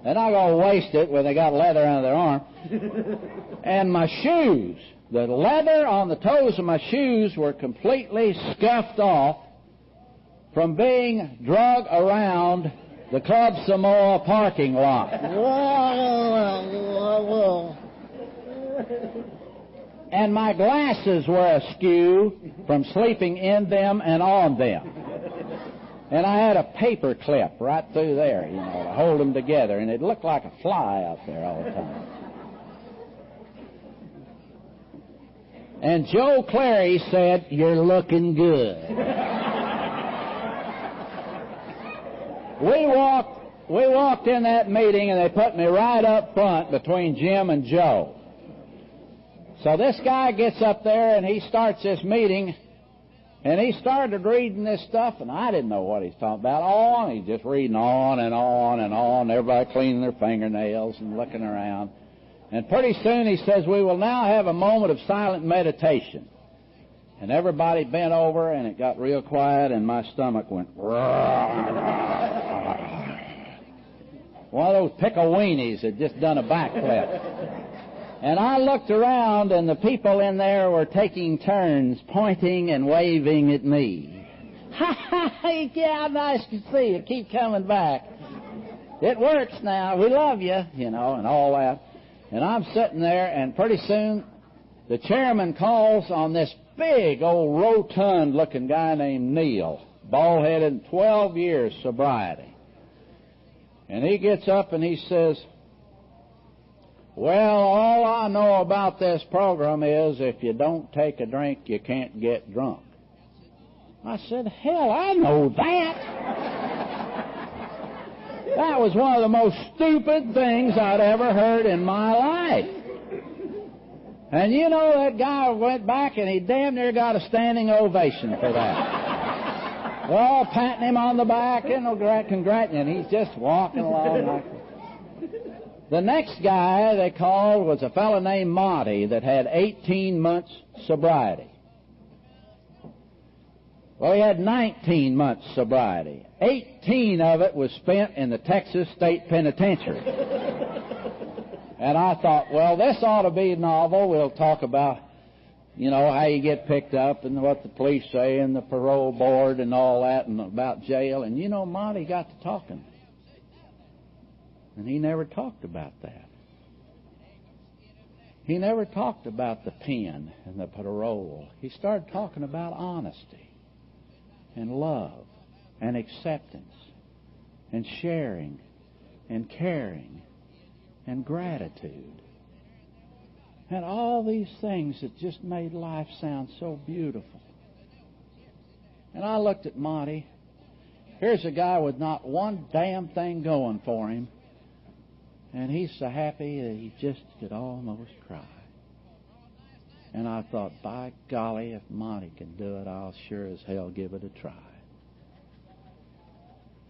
They're not going to waste it when they got leather under their arm. And my shoes, the leather on the toes of my shoes were completely scuffed off from being drug around the Club Samoa parking lot. And my glasses were askew from sleeping in them and on them. And I had a paper clip right through there, you know, to hold them together, and it looked like a fly out there all the time. And Joe Clary said, "You're looking good." We walked in that meeting, and they put me right up front between Jim and Joe. So this guy gets up there, and he starts this meeting, and he started reading this stuff, and I didn't know what he's talking about. He's just reading on and on and on, everybody cleaning their fingernails and looking around. And pretty soon he says, "We will now have a moment of silent meditation." And everybody bent over, and it got real quiet, and my stomach went, one of those pickle-weenies had just done a backflip. And I looked around, and the people in there were taking turns pointing and waving at me. "Ha, ha, yeah, nice to see you. Keep coming back. It works now. We love you," you know, and all that. And I'm sitting there, and pretty soon the chairman calls on this big old rotund-looking guy named Neil, bald-headed, 12 years sobriety. And he gets up and he says, "Well, all I know about this program is if you don't take a drink, you can't get drunk." I said, "Hell, I know that." That was one of the most stupid things I'd ever heard in my life. And you know, that guy went back and he damn near got a standing ovation for that. They're all patting him on the back and congratulating him. He's just walking along like that. The next guy they called was a fellow named Monty that had 18 months sobriety. Well, he had 19 months sobriety. 18 of it was spent in the Texas State Penitentiary. And I thought, well, this ought to be novel. We'll talk about, you know, how you get picked up and what the police say and the parole board and all that and about jail. And, you know, Monty got to talking. And he never talked about that. He never talked about the pen and the parole. He started talking about honesty and love and acceptance and sharing and caring and gratitude. And all these things that just made life sound so beautiful. And I looked at Monty. Here's a guy with not one damn thing going for him. And he's so happy that he just could almost cry. And I thought, by golly, if Monty can do it, I'll sure as hell give it a try.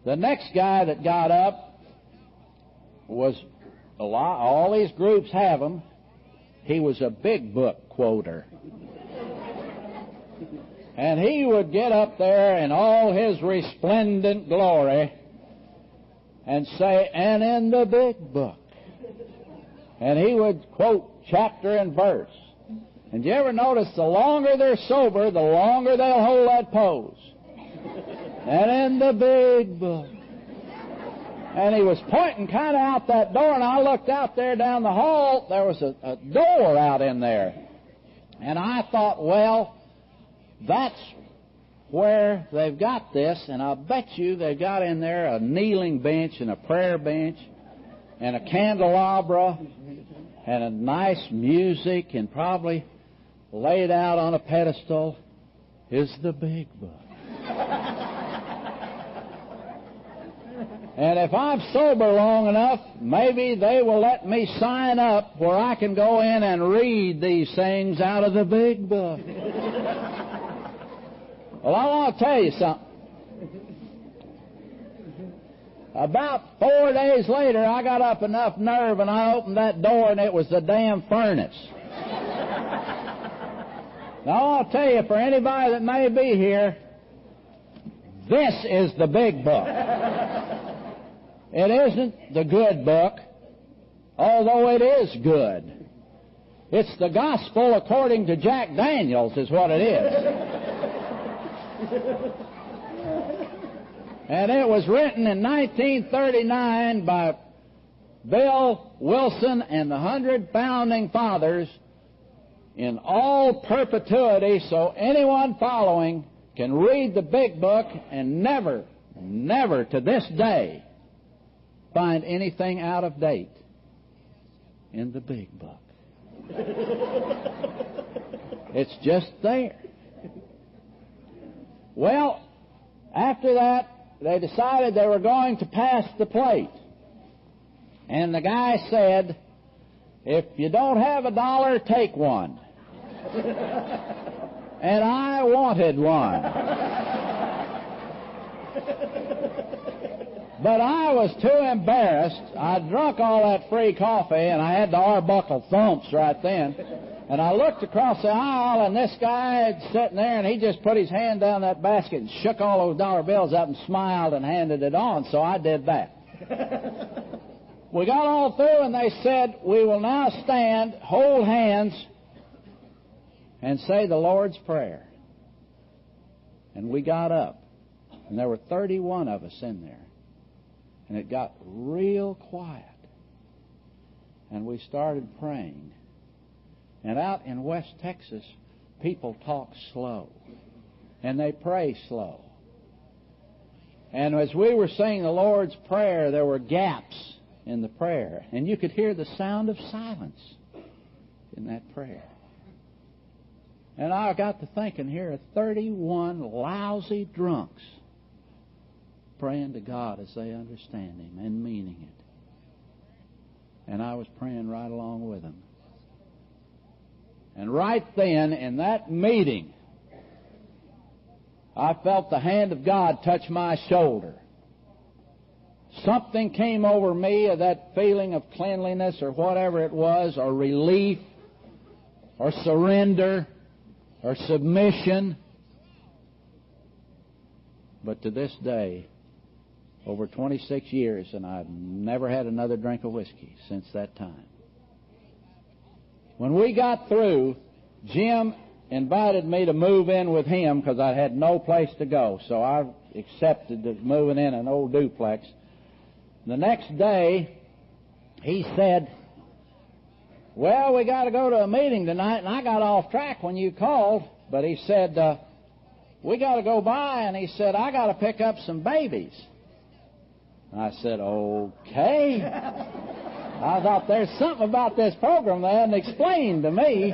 The next guy that got up was all these groups have them. He was a big book quoter. And he would get up there in all his resplendent glory and say, "And in the big book." And he would quote chapter and verse. And you ever notice the longer they're sober, the longer they'll hold that pose? And in the big book. And he was pointing kind of out that door, and I looked out there down the hall. There was a door out in there. And I thought, well, that's where they've got this, and I bet you they've got in there a kneeling bench and a prayer bench and a candelabra and a nice music, and probably laid out on a pedestal is the big book. And if I'm sober long enough, maybe they will let me sign up where I can go in and read these things out of the big book. Well, I want to tell you something. About 4 days later, I got up enough nerve and I opened that door, and it was the damn furnace. Now, I'll tell you, for anybody that may be here, this is the big book. It isn't the good book, although it is good. It's the gospel according to Jack Daniels is what it is. And it was written in 1939 by Bill Wilson and the 100 Founding Fathers in all perpetuity, so anyone following can read the big book and never to this day find anything out of date in the big book. It's just there. Well, after that, they decided they were going to pass the plate. And the guy said, if you don't have $1, take one. And I wanted one. But I was too embarrassed. I'd drunk all that free coffee, and I had the Arbuckle thumps right then. And I looked across the aisle, and this guy sitting there, and he just put his hand down that basket and shook all those dollar bills up and smiled and handed it on. So I did that. We got all through, and they said, we will now stand, hold hands, and say the Lord's Prayer. And we got up, and there were 31 of us in there. And it got real quiet. And we started praying. And out in West Texas, people talk slow. And they pray slow. And as we were saying the Lord's Prayer, there were gaps in the prayer. And you could hear the sound of silence in that prayer. And I got to thinking, here are 31 lousy drunks praying to God as they understand Him and meaning it. And I was praying right along with them. And right then, in that meeting, I felt the hand of God touch my shoulder. Something came over me of that feeling of cleanliness or whatever it was, or relief, or surrender, or submission. But to this day, over 26 years, and I've never had another drink of whiskey since that time. When we got through, Jim invited me to move in with him because I had no place to go. So I accepted moving in an old duplex. The next day, he said, well, we got to go to a meeting tonight, and I got off track when you called. But he said, we got to go by, and he said, I got to pick up some babies. I said, okay. I thought there's something about this program they hadn't explained to me.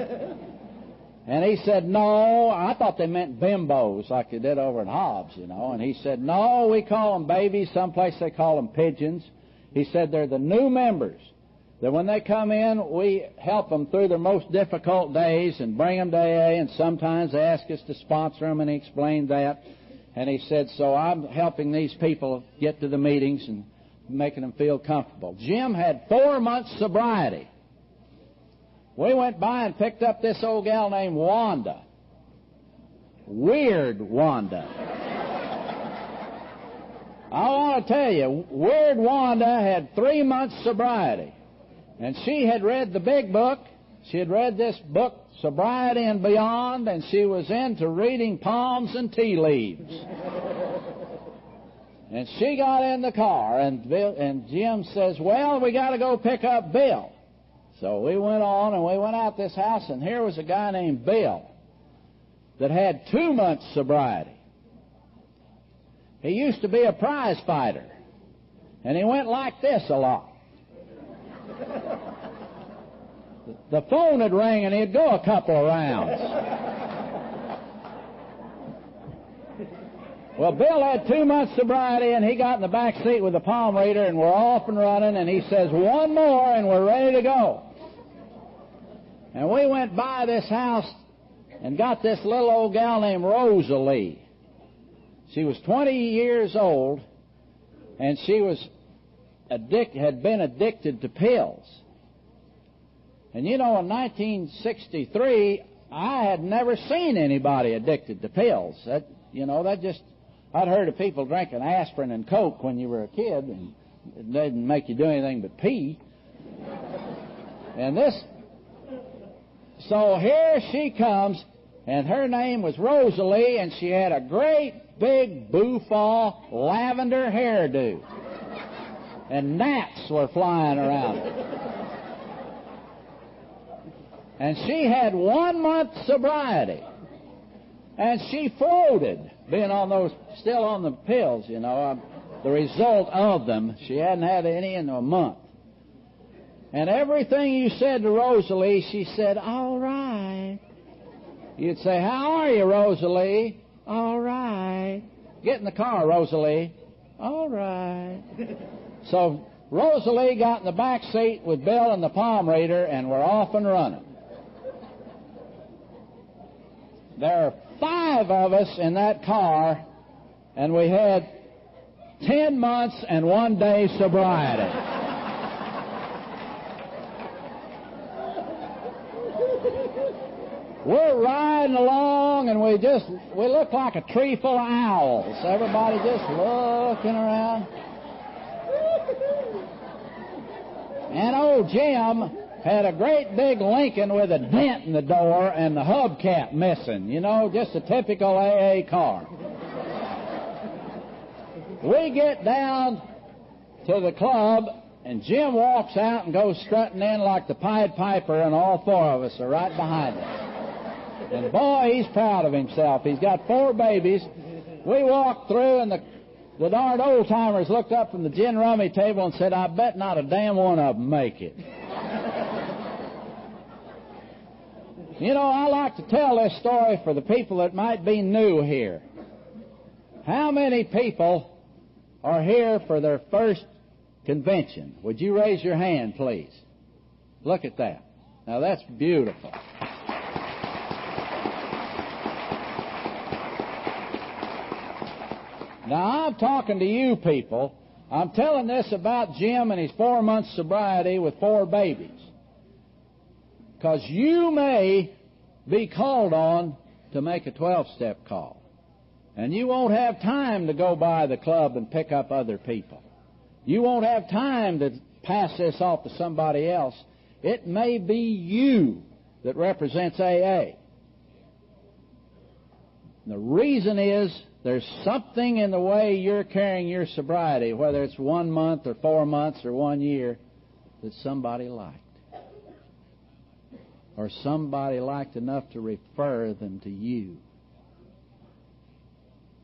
And he said, no. I thought they meant bimbos like they did over at Hobbs, you know. And he said, no, we call them babies. Someplace they call them pigeons. He said they're the new members. That when they come in, we help them through their most difficult days and bring them to AA, and sometimes they ask us to sponsor them, and he explained that. And he said, so I'm helping these people get to the meetings and making them feel comfortable. Jim had 4 months sobriety. We went by and picked up this old gal named Wanda. Weird Wanda. I want to tell you, Weird Wanda had 3 months sobriety. And she had read the big book. She had read this book, Sobriety and Beyond, and she was into reading palms and tea leaves. And she got in the car, and Jim says, well, we got to go pick up Bill. So we went on, and we went out this house, and here was a guy named Bill that had 2 months sobriety. He used to be a prize fighter, and he went like this a lot. the phone would ring and he'd go a couple of rounds. Well, Bill had 2 months sobriety, and he got in the back seat with the palm reader, and we're off and running, and he says, one more, and we're ready to go. And we went by this house and got this little old gal named Rosalie. She was 20 years old, and she was had been addicted to pills. And you know, in 1963, I had never seen anybody addicted to pills. I'd heard of people drinking aspirin and Coke when you were a kid, and it didn't make you do anything but pee. So here she comes, and her name was Rosalie, and she had a great big bouffant lavender hairdo. And gnats were flying around her. And she had 1 month sobriety. And she floated, being still on the pills, the result of them. She hadn't had any in a month. And everything you said to Rosalie, she said, all right. You'd say, how are you, Rosalie? All right. Get in the car, Rosalie. All right. So Rosalie got in the back seat with Bill and the palm reader, and we're off and running. There are 5 of us in that car, and we had 10 months and 1 day sobriety. We're riding along, and we look like a tree full of owls. Everybody just looking around. And old Jim had a great big Lincoln with a dent in the door and the hubcap missing. Just a typical AA car. We get down to the club, and Jim walks out and goes strutting in like the Pied Piper, and all 4 of us are right behind him. And boy, he's proud of himself. He's got 4 babies. We walked through, and the darn old-timers looked up from the gin rummy table and said, I bet not a damn one of them make it. I like to tell this story for the people that might be new here. How many people are here for their first convention? Would you raise your hand, please? Look at that. Now, that's beautiful. Now, I'm talking to you people. I'm telling this about Jim and his 4 months sobriety with 4 babies. Because you may be called on to make a 12-step call. And you won't have time to go by the club and pick up other people. You won't have time to pass this off to somebody else. It may be you that represents AA. The reason is there's something in the way you're carrying your sobriety, whether it's 1 month or 4 months or 1 year, that somebody liked. Or somebody liked enough to refer them to you.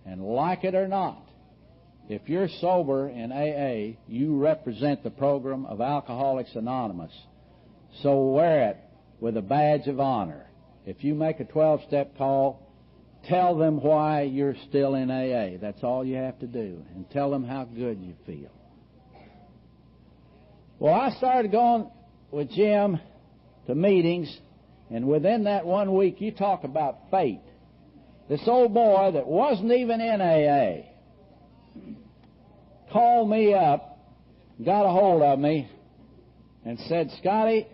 And like it or not, if you're sober in AA, you represent the program of Alcoholics Anonymous. So wear it with a badge of honor. If you make a 12-step call, tell them why you're still in AA. That's all you have to do. And tell them how good you feel. Well, I started going with Jim to meetings, and within that 1 week, you talk about fate. This old boy that wasn't even in AA called me up, got a hold of me, and said, Scotty,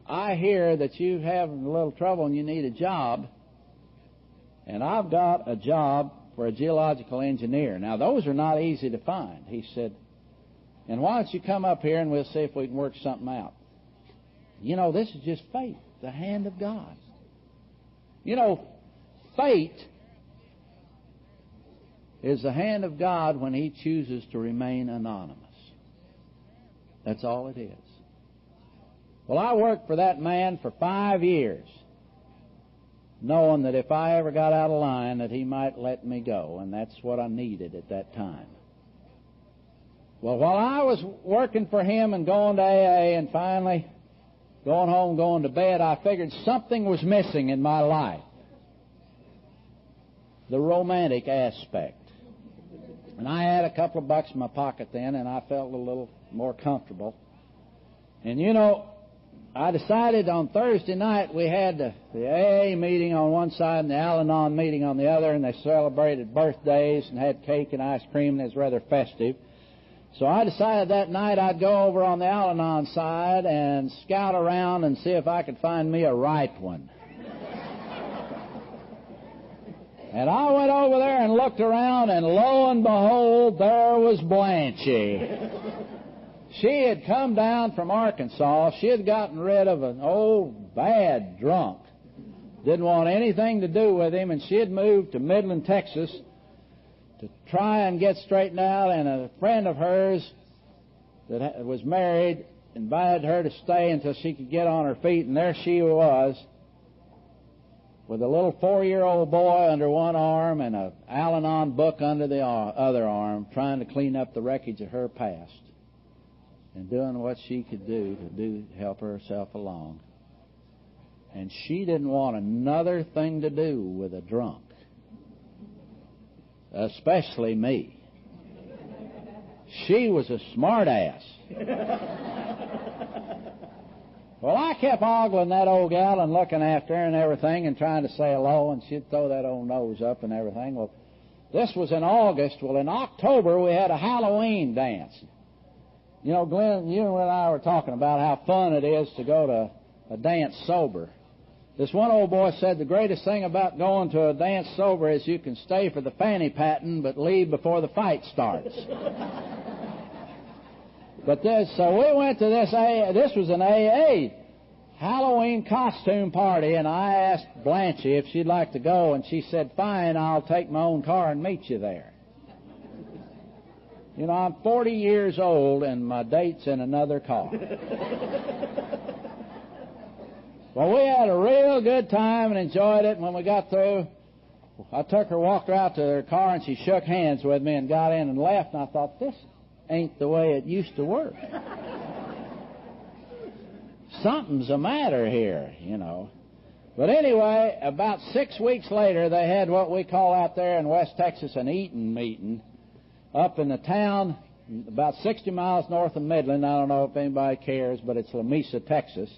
I hear that you're having a little trouble and you need a job, and I've got a job for a geological engineer. Now, those are not easy to find. He said, and why don't you come up here and we'll see if we can work something out. This is just fate, the hand of God. Fate is the hand of God when He chooses to remain anonymous. That's all it is. Well, I worked for that man for 5 years, knowing that if I ever got out of line that he might let me go, and that's what I needed at that time. Well, while I was working for him and going to AA, and finally going home, going to bed, I figured something was missing in my life. The romantic aspect. And I had a couple of bucks in my pocket then, and I felt a little more comfortable. And you know, I decided on Thursday night we had the AA meeting on one side and the Al-Anon meeting on the other, and they celebrated birthdays and had cake and ice cream, and it was rather festive. So I decided that night I'd go over on the Al-Anon side and scout around and see if I could find me a ripe one. And I went over there and looked around, and lo and behold, there was Blanchie. She had come down from Arkansas. She had gotten rid of an old, bad drunk. Didn't want anything to do with him, and she had moved to Midland, Texas, to try and get straightened out, and a friend of hers that was married invited her to stay until she could get on her feet, and there she was with a little 4-year-old boy under one arm and an Al-Anon book under the other arm, trying to clean up the wreckage of her past and doing what she could do to help herself along. And she didn't want another thing to do with a drunk, especially me. She was a smart ass. Well, I kept ogling that old gal and looking after her and everything and trying to say hello, and she'd throw that old nose up and everything. Well, this was in August. Well, in October, we had a Halloween dance. You know, Glenn, you and I were talking about how fun it is to go to a dance sober. This one old boy said the greatest thing about going to a dance sober is you can stay for the fanny patting but leave before the fight starts. So we went to this was an AA Halloween costume party, and I asked Blanchie if she'd like to go, and she said, fine, I'll take my own car and meet you there. You know, I'm 40 years old, and my date's in another car. Well, we had a real good time and enjoyed it, and when we got through, I took her, walked her out to her car, and she shook hands with me and got in and left, and I thought, this ain't the way it used to work. Something's the matter here, you know. But anyway, about 6 weeks later, they had what we call out there in West Texas an eating meeting up in the town about 60 miles north of Midland. I don't know if anybody cares, but it's La Mesa, Texas.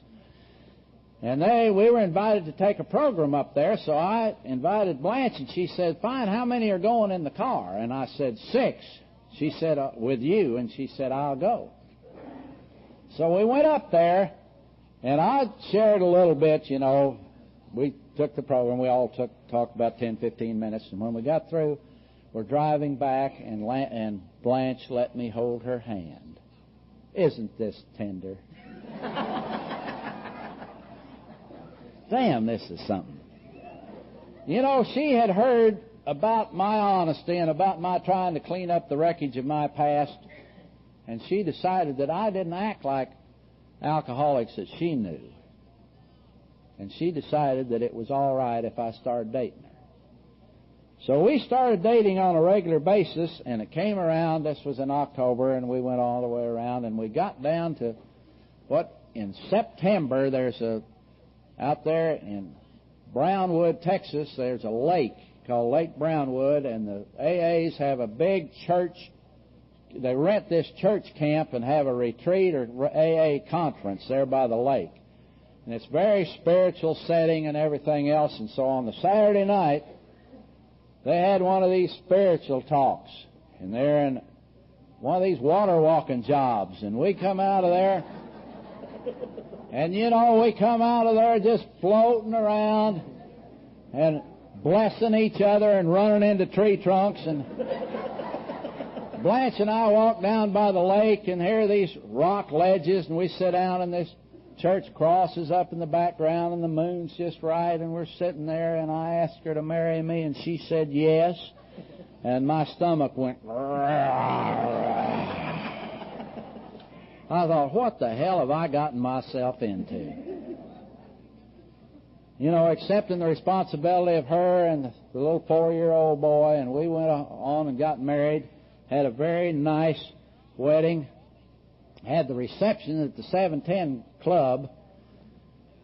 And we were invited to take a program up there, so I invited Blanche, and she said, fine, how many are going in the car? And I said, 6. She said, with you, and she said, I'll go. So we went up there, and I shared a little bit, you know. We took the program. We all talked about 10, 15 minutes, and when we got through, we're driving back, and Blanche let me hold her hand. Isn't this tender? Damn, this is something. You know, she had heard about my honesty and about my trying to clean up the wreckage of my past, and she decided that I didn't act like alcoholics that she knew. And she decided that it was all right if I started dating her. So we started dating on a regular basis, and it came around, this was in October, and we went all the way around, and we got down to in September, out there in Brownwood, Texas, there's a lake called Lake Brownwood, and the AAs have a big church. They rent this church camp and have a retreat or AA conference there by the lake. And it's very spiritual setting and everything else. And so on the Saturday night, they had one of these spiritual talks. And they're in one of these water walking jobs. And we come out of there, and you know, we come out of there just floating around and blessing each other and running into tree trunks. And Blanche and I walk down by the lake, and here are these rock ledges, and we sit down, and this church cross is up in the background, and the moon's just right, and we're sitting there, and I asked her to marry me, and she said yes, and my stomach went. I thought, what the hell have I gotten myself into? You know, accepting the responsibility of her and the little 4-year-old boy, and we went on and got married, had a very nice wedding, had the reception at the 710 Club,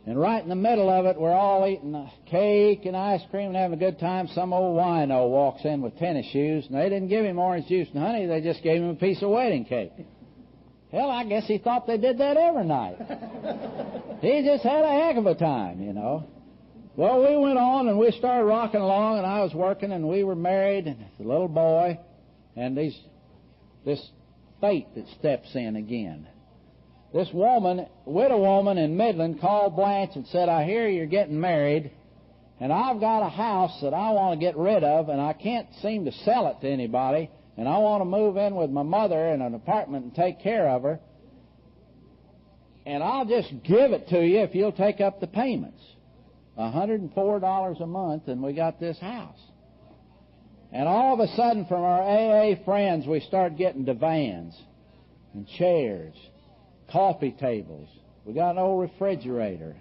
And right in the middle of it, we're all eating cake and ice cream and having a good time. Some old wino walks in with tennis shoes, and they didn't give him orange juice and honey. They just gave him a piece of wedding cake. Hell, I guess he thought they did that every night. He just had a heck of a time, you know. Well, we went on, and we started rocking along, and I was working, and we were married, and a little boy, and this fate that steps in again. This woman, widow woman in Midland, called Blanche and said, I hear you're getting married, and I've got a house that I want to get rid of, and I can't seem to sell it to anybody, and I want to move in with my mother in an apartment and take care of her, and I'll just give it to you if you'll take up the payments. $104 a month, and we got this house. And all of a sudden, from our AA friends, we start getting divans and chairs, coffee tables. We got an old refrigerator,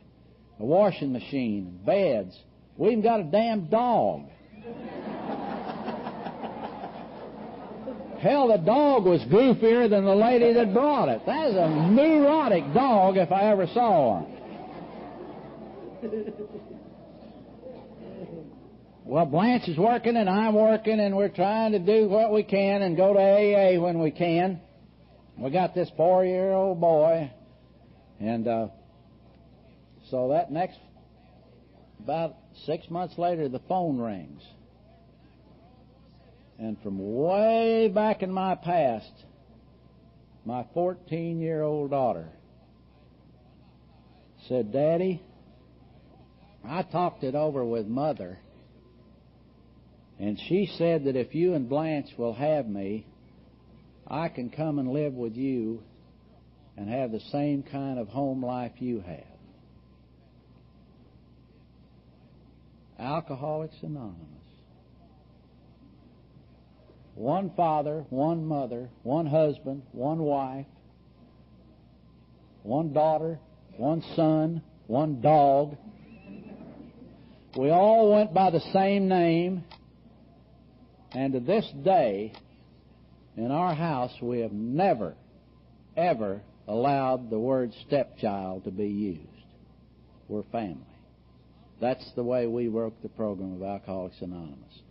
a washing machine, beds. We even got a damn dog. Hell, the dog was goofier than the lady that brought it. That is a neurotic dog if I ever saw one. Well, Blanche is working and I'm working, and we're trying to do what we can and go to AA when we can. We got this 4-year-old boy, and so that next, about 6 months later, the phone rings. And from way back in my past, my 14-year-old daughter said, Daddy, I talked it over with Mother, and she said that if you and Blanche will have me, I can come and live with you and have the same kind of home life you have. Alcoholics Anonymous. One father, one mother, one husband, one wife, one daughter, one son, one dog. We all went by the same name, and to this day, in our house, we have never, ever allowed the word stepchild to be used. We're family. That's the way we work the program of Alcoholics Anonymous.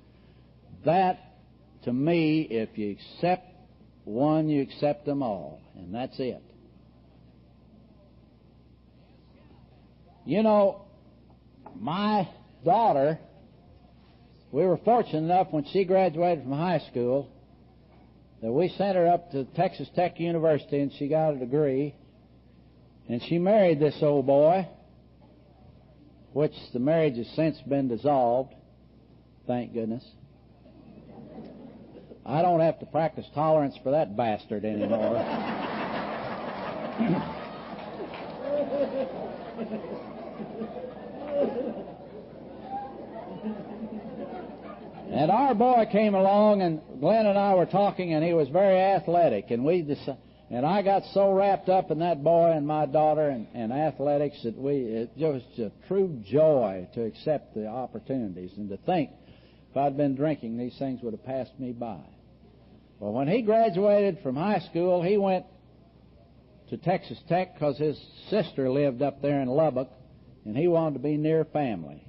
That, to me, if you accept one, you accept them all, and that's it. You know, my daughter, we were fortunate enough when she graduated from high school that we sent her up to Texas Tech University, and she got a degree, and she married this old boy, which the marriage has since been dissolved, thank goodness. I don't have to practice tolerance for that bastard anymore. And our boy came along, and Glenn and I were talking, and he was very athletic, and I got so wrapped up in that boy and my daughter and athletics that it was a true joy to accept the opportunities and to think if I'd been drinking, these things would have passed me by. Well, when he graduated from high school, he went to Texas Tech because his sister lived up there in Lubbock, and he wanted to be near family.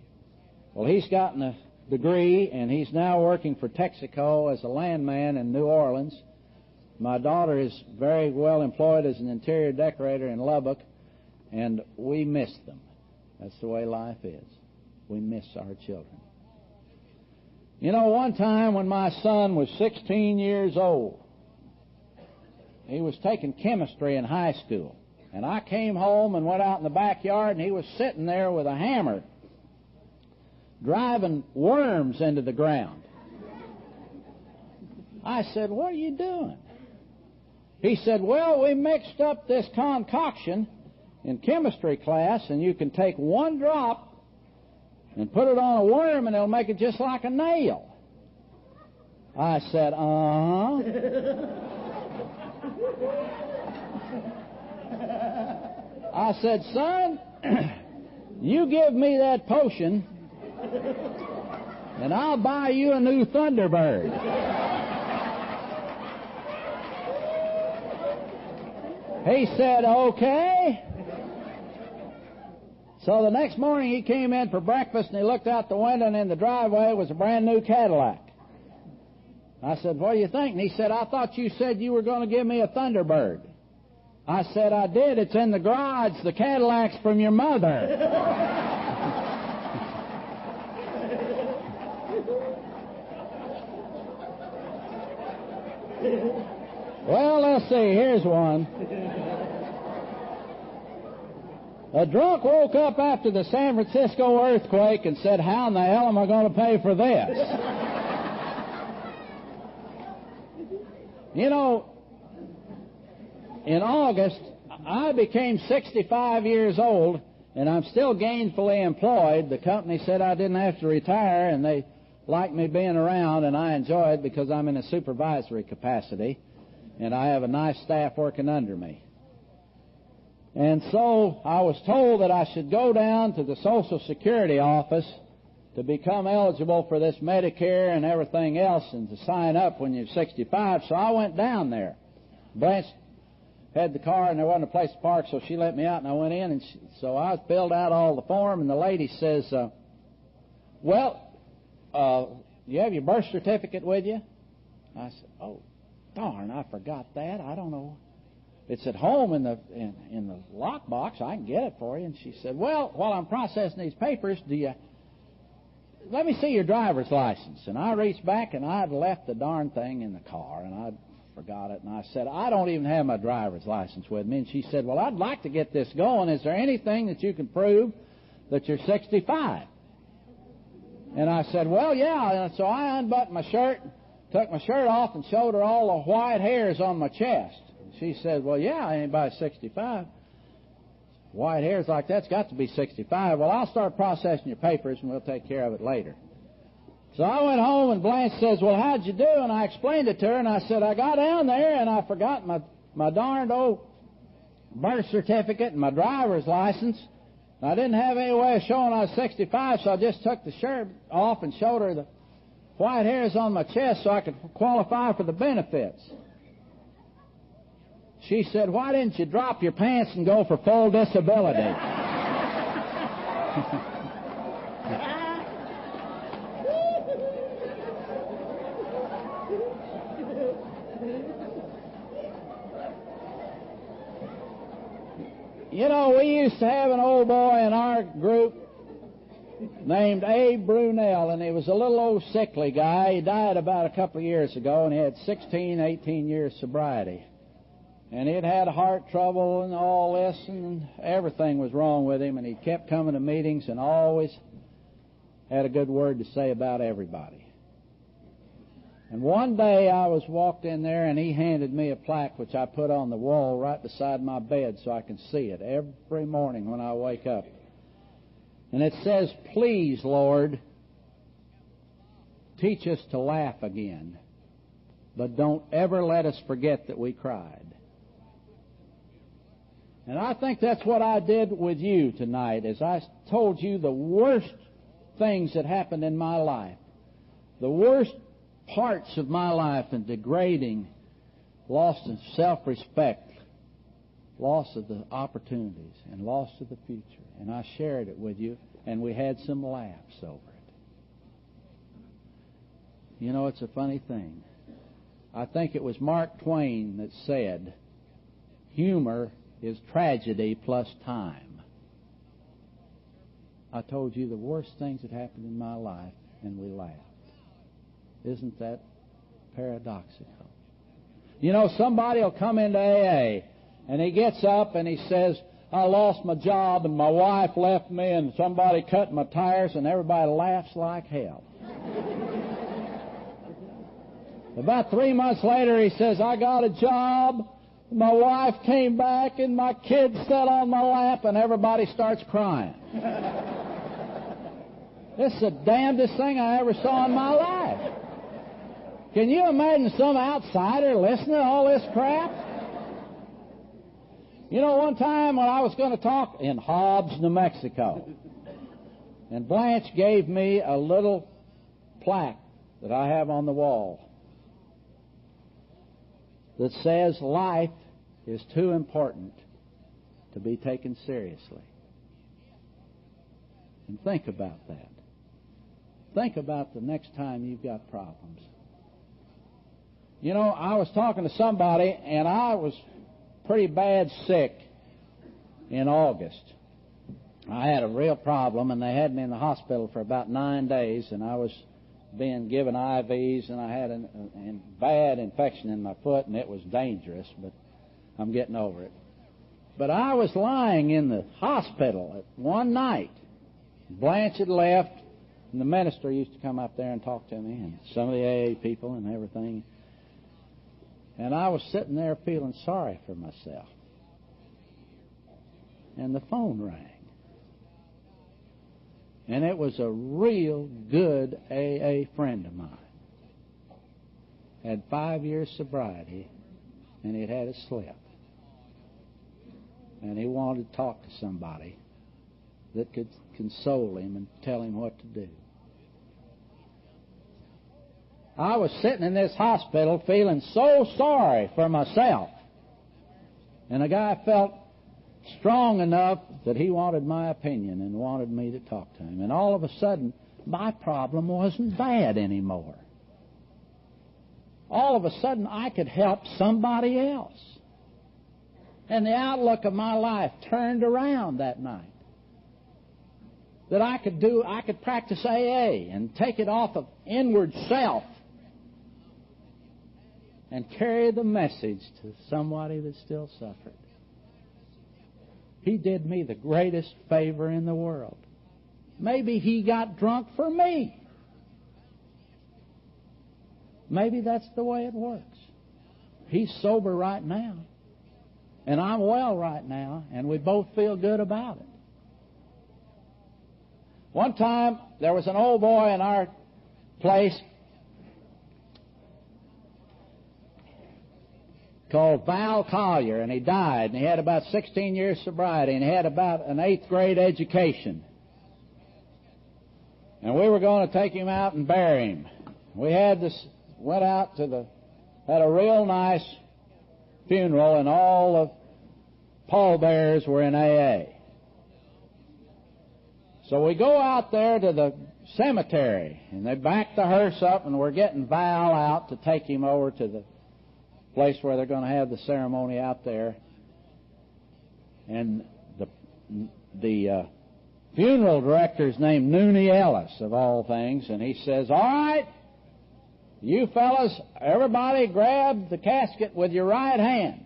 Well, he's gotten a degree, and he's now working for Texaco as a landman in New Orleans. My daughter is very well employed as an interior decorator in Lubbock, and we miss them. That's the way life is. We miss our children. You know, one time when my son was 16 years old, he was taking chemistry in high school, and I came home and went out in the backyard, and he was sitting there with a hammer driving worms into the ground. I said, "What are you doing?" He said, "Well, we mixed up this concoction in chemistry class, and you can take one drop and put it on a worm, and it'll make it just like a nail." I said, "Uh-huh." I said, "Son, you give me that potion, and I'll buy you a new Thunderbird." He said, "Okay." So the next morning he came in for breakfast and he looked out the window, and in the driveway was a brand new Cadillac. I said, "What do you think?" And he said, "I thought you said you were going to give me a Thunderbird." I said, "I did. It's in the garage. The Cadillac's from your mother." Well, let's see. Here's one. A drunk woke up after the San Francisco earthquake and said, "How in the hell am I going to pay for this?" You know, in August, I became 65 years old, and I'm still gainfully employed. The company said I didn't have to retire, and they liked me being around, and I enjoy it because I'm in a supervisory capacity, and I have a nice staff working under me. And so I was told that I should go down to the Social Security office to become eligible for this Medicare and everything else and to sign up when you're 65. So I went down there. Blanche had the car and there wasn't a place to park, so she let me out and I went in. And so I filled out all the form, and the lady says, you have your birth certificate with you? I said, "Oh, darn, I forgot that. I don't know. It's at home in the lockbox. I can get it for you." And she said, "Well, while I'm processing these papers, let me see your driver's license." And I reached back, and I'd left the darn thing in the car, and I'd forgot it. And I said, "I don't even have my driver's license with me." And she said, "Well, I'd like to get this going. Is there anything that you can prove that you're 65? And I said, "Well, yeah." And so I unbuttoned my shirt, took my shirt off, and showed her all the white hairs on my chest. She said, "Well, yeah, anybody's 65. White hairs like that's got to be 65. Well, I'll start processing your papers, and we'll take care of it later." So I went home, and Blanche says, "Well, how'd you do?" And I explained it to her, and I said, "I got down there, and I forgot my darned old birth certificate and my driver's license. I didn't have any way of showing I was 65, so I just took the shirt off and showed her the white hairs on my chest so I could qualify for the benefits." She said, "Why didn't you drop your pants and go for full disability?" You know, we used to have an old boy in our group named Abe Brunel, and he was a little old sickly guy. He died about a couple of years ago, and he had 16, 18 years sobriety. And he'd had heart trouble and all this, and everything was wrong with him, and he kept coming to meetings and always had a good word to say about everybody. And one day I was walked in there, and he handed me a plaque which I put on the wall right beside my bed so I can see it every morning when I wake up. And it says, "Please, Lord, teach us to laugh again, but don't ever let us forget that we cried." And I think that's what I did with you tonight, as I told you the worst things that happened in my life, the worst parts of my life, and degrading, loss of self-respect, loss of the opportunities, and loss of the future. And I shared it with you, and we had some laughs over it. You know, it's a funny thing. I think it was Mark Twain that said, "Humor is tragedy plus time." I told you the worst things that happened in my life, and we laughed. Isn't that paradoxical? You know, somebody will come into AA, and he gets up and he says, "I lost my job, and my wife left me, and somebody cut my tires," and everybody laughs like hell. About 3 months later, he says, "I got a job, my wife came back, and my kids sat on my lap," and everybody starts crying. This is the damnedest thing I ever saw in my life. Can you imagine some outsider listening to all this crap? You know, one time when I was going to talk in Hobbs, New Mexico, and Blanche gave me a little plaque that I have on the wall that says, "Life is too important to be taken seriously." And think about that. Think about the next time you've got problems. You know, I was talking to somebody, and I was pretty bad sick in August. I had a real problem, and they had me in the hospital for about 9 days, and I was being given IVs, and I had a bad infection in my foot, and it was dangerous, but I'm getting over it. But I was lying in the hospital one night. Blanche had left, and the minister used to come up there and talk to me, and some of the AA people and everything. And I was sitting there feeling sorry for myself. And the phone rang. And it was a real good AA friend of mine. Had 5 years sobriety, and he'd had a slip. And he wanted to talk to somebody that could console him and tell him what to do. I was sitting in this hospital feeling so sorry for myself. And a guy felt strong enough that he wanted my opinion and wanted me to talk to him. And all of a sudden, my problem wasn't bad anymore. All of a sudden, I could help somebody else. And the outlook of my life turned around that night. That I could practice AA and take it off of inward self and carry the message to somebody that still suffered. He did me the greatest favor in the world. Maybe he got drunk for me. Maybe that's the way it works. He's sober right now, and I'm well right now, and we both feel good about it. One time, there was an old boy in our place called Val Collier, and he died, and he had about 16 years sobriety, and he had about an 8th grade education. And we were going to take him out and bury him. We had a real nice funeral, and all the pallbearers were in AA. So we go out there to the cemetery, and they back the hearse up, and we're getting Val out to take him over to the place where they're going to have the ceremony out there. And the funeral director's named Nooney Ellis, of all things, and he says, "All right, you fellas, everybody grab the casket with your right hand."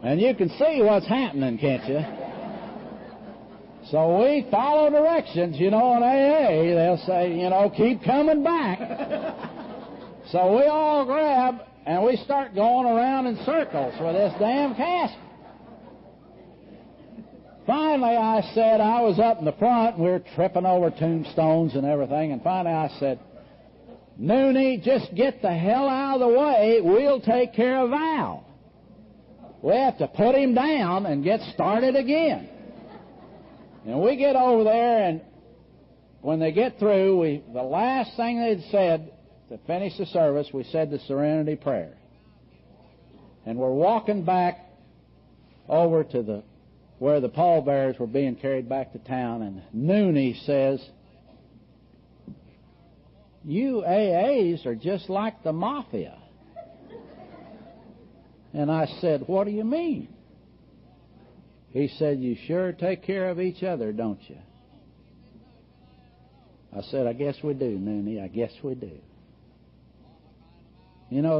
And you can see what's happening, can't you? So we follow directions, in AA. They'll say, keep coming back. So we all grab, and we start going around in circles with this damn casket. Finally, I said, I was up in the front, and we were tripping over tombstones and everything, and finally I said, "Nooney, just get the hell out of the way. We'll take care of Val. We have to put him down and get started again." And we get over there, and when they get through, the last thing they'd said to finish the service, we said the Serenity Prayer. And we're walking back over to where the pallbearers were being carried back to town, and Nooney says, "You AAs are just like the mafia." And I said, "What do you mean?" He said, "You sure take care of each other, don't you?" I said, "I guess we do, Nooney. I guess we do."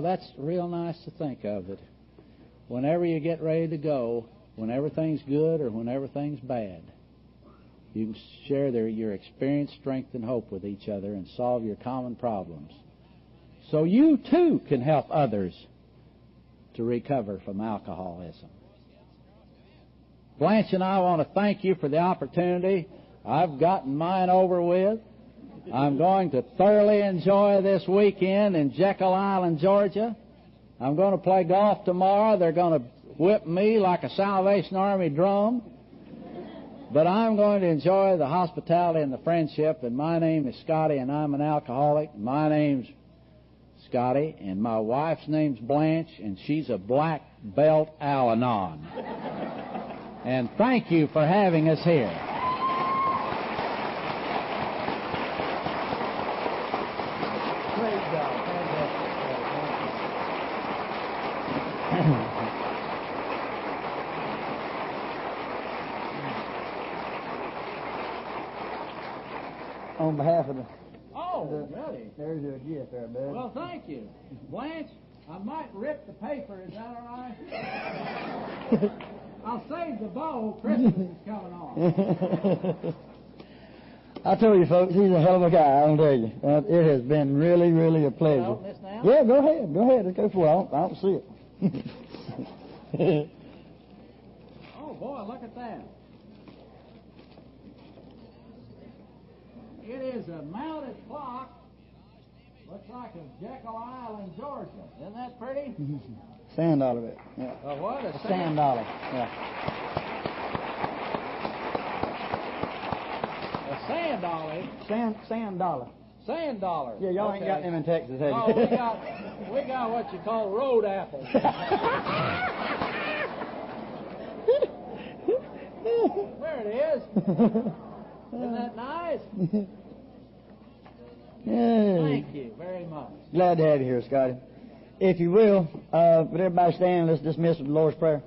That's real nice to think of it. Whenever you get ready to go, when everything's good or when everything's bad, you can share your experience, strength, and hope with each other and solve your common problems. So you, too, can help others to recover from alcoholism. Blanche and I want to thank you for the opportunity. I've gotten mine over with. I'm going to thoroughly enjoy this weekend in Jekyll Island, Georgia. I'm going to play golf tomorrow. They're going to whip me like a Salvation Army drum. But I'm going to enjoy the hospitality and the friendship. And my name is Scotty, and I'm an alcoholic. My name's Scotty, and my wife's name's Blanche, and she's a black belt Al-Anon. And thank you for having us here. Great job. Fantastic. On behalf of the... Oh, really? There's your gift there, bud. Well, thank you. Blanche, I might rip the paper. Is that all right? I'll save the bow. Christmas is coming on. I told you, folks, he's a hell of a guy, I'll tell you. It has been really, really a pleasure. Open this now? Yeah, go ahead. Go ahead. Let's go for it. I don't see it. Oh, boy, look at that. It is a mounted clock. Looks like a Jekyll Island, Georgia. Isn't that pretty? Sand dollar bit. Yeah. A what? A Sand dollar. Yeah. A sand dollar. Sand dollar. Sand dollar. Yeah, y'all ain't got them in Texas, have you? Oh, we got what you call road apples. There it is. Isn't that nice? Yeah. Thank you very much. Glad to have you here, Scotty. If you will, would everybody stand? Let's dismiss with the Lord's Prayer.